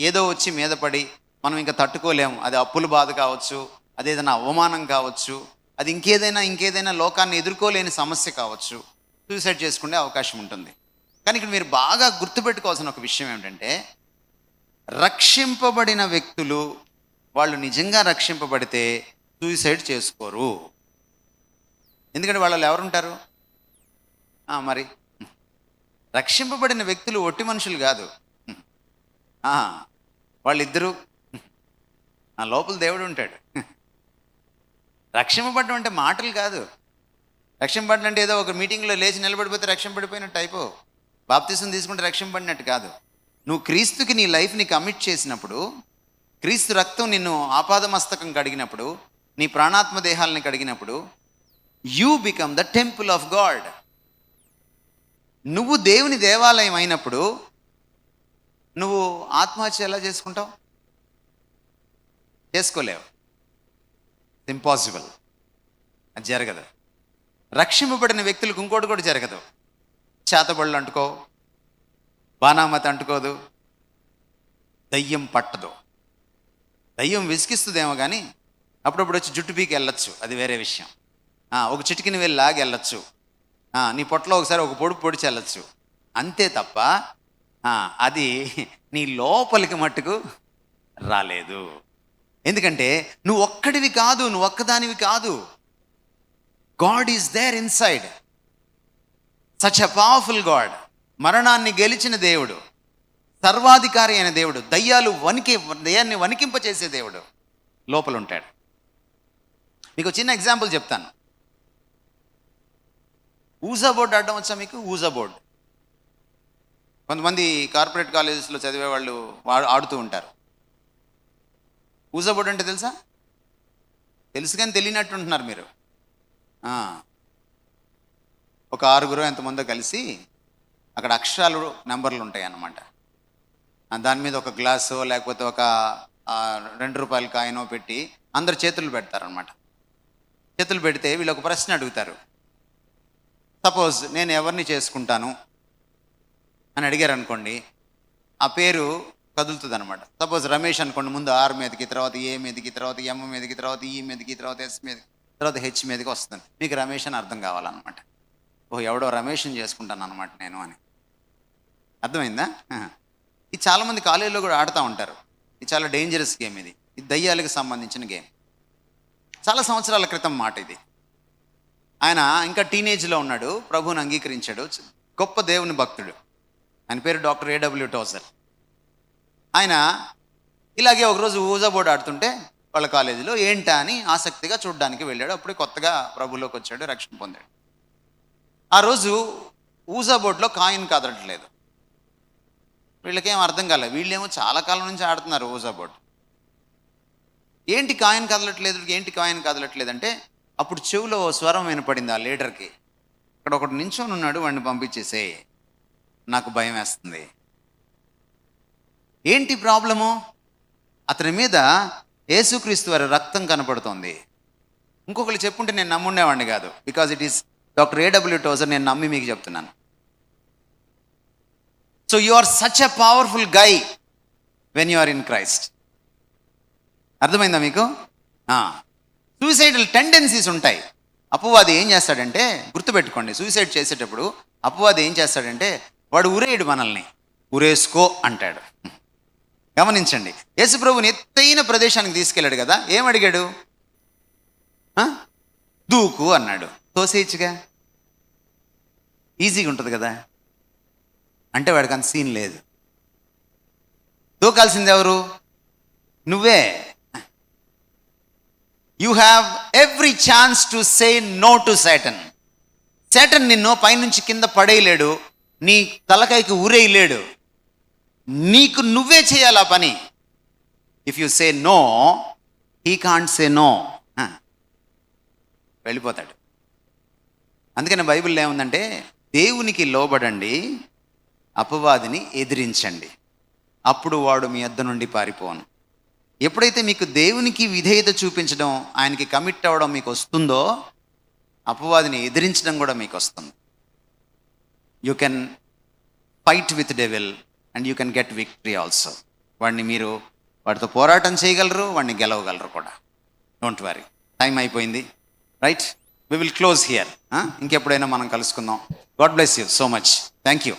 ఏదో వచ్చి మీద పడి మనం ఇంకా తట్టుకోలేము. అది అప్పుల బాధ కావచ్చు, అదేదైనా అవమానం కావచ్చు, అది ఇంకేదైనా లోకాన్ని ఎదుర్కోలేని సమస్య కావచ్చు. సూసైడ్ చేసుకునే అవకాశం ఉంటుంది. కానీ ఇక్కడ మీరు బాగా గుర్తుపెట్టుకోవాల్సిన ఒక విషయం ఏమిటంటే రక్షింపబడిన వ్యక్తులు వాళ్ళు నిజంగా రక్షింపబడితే సూసైడ్ చేసుకోరు. ఎందుకంటే వాళ్ళలో ఎవరుంటారు? మరి రక్షింపబడిన వ్యక్తులు ఒట్టి మనుషులు కాదు. వాళ్ళిద్దరూ లోపల దేవుడు ఉంటాడు. రక్షింపబడడం అంటే మాటలు కాదు. రక్షింపబడడం అంటే ఏదో ఒక మీటింగ్లో లేచి నిలబడిపోతే రక్షింపబడిపోయినట్టు అయిపో. బాప్తిసం తీసుకుంటే రక్షింపబడినట్టు కాదు. నువ్వు క్రీస్తుకి నీ లైఫ్ని కమిట్ చేసినప్పుడు, క్రీస్తు రక్తం నిన్ను ఆపాదమస్తకం కడిగినప్పుడు, నీ ప్రాణాత్మ దేహాలని కడిగినప్పుడు, you become the temple of God. నువ్వు దేవుని దేవాలయం అయినప్పుడు నువ్వు ఆత్మహత్య ఎలా చేసుకుంటావు? చేసుకోలేవు. ఇంపాసిబుల్. అది జరగదు. రక్షింపబడిన వ్యక్తులకు ఇంకోటి కూడా జరగదు. చేతబడులు అంటుకో, బాణామతి అంటుకోదు, దయ్యం పట్టదు. దయ్యం విసిగిస్తుందేమో కానీ అప్పుడప్పుడు వచ్చి జుట్టు పీకి వెళ్ళొచ్చు, అది వేరే విషయం. ఒక చిటికిని వెళ్ళి లాగి వెళ్ళొచ్చు, నీ పొట్టలో ఒకసారి ఒక పొడి పొడిచి వెళ్ళొచ్చు, అంతే తప్ప అది నీ లోపలికి మట్టుకు రాలేదు. ఎందుకంటే నువ్వు ఒక్కడివి కాదు, నువ్వు ఒక్కదానివి కాదు. God is there inside. Such a powerful God. మరణాన్ని గెలిచిన దేవుడు, సర్వాధికారి అయిన దేవుడు, దయ్యాన్ని వణికింపచేసే దేవుడు లోపల ఉంటాడు. మీకు చిన్న ఎగ్జాంపుల్ చెప్తాను. ఊజా బోర్డు ఆడడం వచ్చా మీకు? ఊజా బోర్డు కొంతమంది కార్పొరేట్ కాలేజెస్లో చదివే వాళ్ళు ఆడుతూ ఉంటారు. ఊజా బోర్డు అంటే తెలుసా? తెలుసు కానీ తెలియనట్టు ఉంటున్నారు మీరు. ఒక 6 ఎంతమందో కలిసి అక్కడ అక్షరాలు నెంబర్లు ఉంటాయి అన్నమాట. దాని మీద ఒక గ్లాసో లేకపోతే ఒక 2 రూపాయల కాయినో పెట్టి అందరు చేతులు పెడతారనమాట. చేతులు పెడితే వీళ్ళు ఒక ప్రశ్న అడుగుతారు. సపోజ్ నేను ఎవరిని చేసుకుంటాను అని అడిగారు అనుకోండి, ఆ పేరు కదులుతుంది అనమాట. సపోజ్ రమేష్ అనుకోండి, ముందు R మీదకి, తర్వాత A మీదకి, తర్వాత M మీదకి, తర్వాత E మీదకి, తర్వాత S మీదకి, తర్వాత H మీదకి వస్తుంది. మీకు రమేష్ అని అర్థం కావాలన్నమాట. ఎవడో రమేష్ని చేసుకుంటాను అనమాట నేను అని. అర్థమైందా? ఇది చాలామంది కాలేజీలో కూడా ఆడుతూ ఉంటారు. ఇది చాలా డేంజరస్ గేమ్. ఇది దయ్యాలకు సంబంధించిన గేమ్. చాలా సంవత్సరాల క్రితం మాట ఇది. ఆయన ఇంకా టీనేజ్లో ఉన్నాడు, ప్రభువుని అంగీకరించాడు. గొప్ప దేవుని భక్తుడు. ఆయన పేరు డాక్టర్ A.W. టోజర్. ఆయన ఇలాగే ఒకరోజు ఊజా బోర్డు ఆడుతుంటే వాళ్ళ కాలేజీలో ఏంటా అని ఆసక్తిగా చూడడానికి వెళ్ళాడు. అప్పుడే కొత్తగా ప్రభులోకి వచ్చాడు, రక్షణ పొందాడు. ఆ రోజు ఊజా బోర్డులో కాయిన్ కదలట్లేదు. వీళ్ళకేం అర్థం కాలేదు. వీళ్ళేమో చాలా కాలం నుంచి ఆడుతున్నారు ఊజా బోర్డు. ఏంటి కాయిన్ కదలట్లేదు అంటే అప్పుడు చెవులో స్వరం వినపడింది ఆ లీడర్కి. ఇక్కడ ఒకటి నించొని ఉన్నాడు, వాడిని పంపించేసే, నాకు భయం వేస్తుంది. ఏంటి ప్రాబ్లము? అతని మీద యేసుక్రీస్తు వారి రక్తం కనపడుతోంది. ఇంకొకరు చెప్పుంటే నేను నమ్ముండేవాడిని కాదు. Because it is doctor A.W. Tozer. నేను నమ్మి మీకు చెప్తున్నాను. So you are such a powerful guy when you are in Christ. అర్థమైందా మీకు? సూసైడల్ టెండెన్సీస్ ఉంటాయి. అపవాది ఏం చేస్తాడంటే, గుర్తుపెట్టుకోండి, సూసైడ్ చేసేటప్పుడు అపవాది ఏం చేస్తాడంటే వాడు ఉరేయడు, మనల్ని ఉరేసుకో అంటాడు. గమనించండి, యేసుప్రభుని ఎత్తైన ప్రదేశానికి తీసుకెళ్ళాడు కదా, ఏమడిగాడు? దూకు అన్నాడు. తోసేయచ్చుగా, ఈజీగా ఉంటుంది కదా. అంటే వాడికి అంత సీన్ లేదు. దూకాల్సింది ఎవరు? నువ్వే. You have every chance to say no to Satan. Satan నిన్ను పైనుంచి కింద పడేయలేడు, నీ తలకాయకి ఊరేయలేడు. నీకు నువ్వే చేయాలి ఆ పని. If you say no, he can't say no. వెళ్ళిపోతాడు. అందుకని బైబిల్లో ఏముందంటే, దేవునికి లోబడండి, అపవాదిని ఎదిరించండి, అప్పుడు వాడు మీ యొద్ద నుండి పారిపోను. ఎప్పుడైతే మీకు దేవునికి విధేయత చూపించడం, ఆయనకి కమిట్ అవ్వడం మీకు వస్తుందో, అపవాదిని ఎదిరించడం కూడా మీకు వస్తుంది. You can fight with devil and you can get victory also. వాడితో పోరాటం చేయగలరు, వాడిని గెలవగలరు కూడా. Don't worry. టైం అయిపోయింది, right? We will close here. ఇంకెప్పుడైనా మనం కలుసుకుందాం. God bless you so much. Thank you.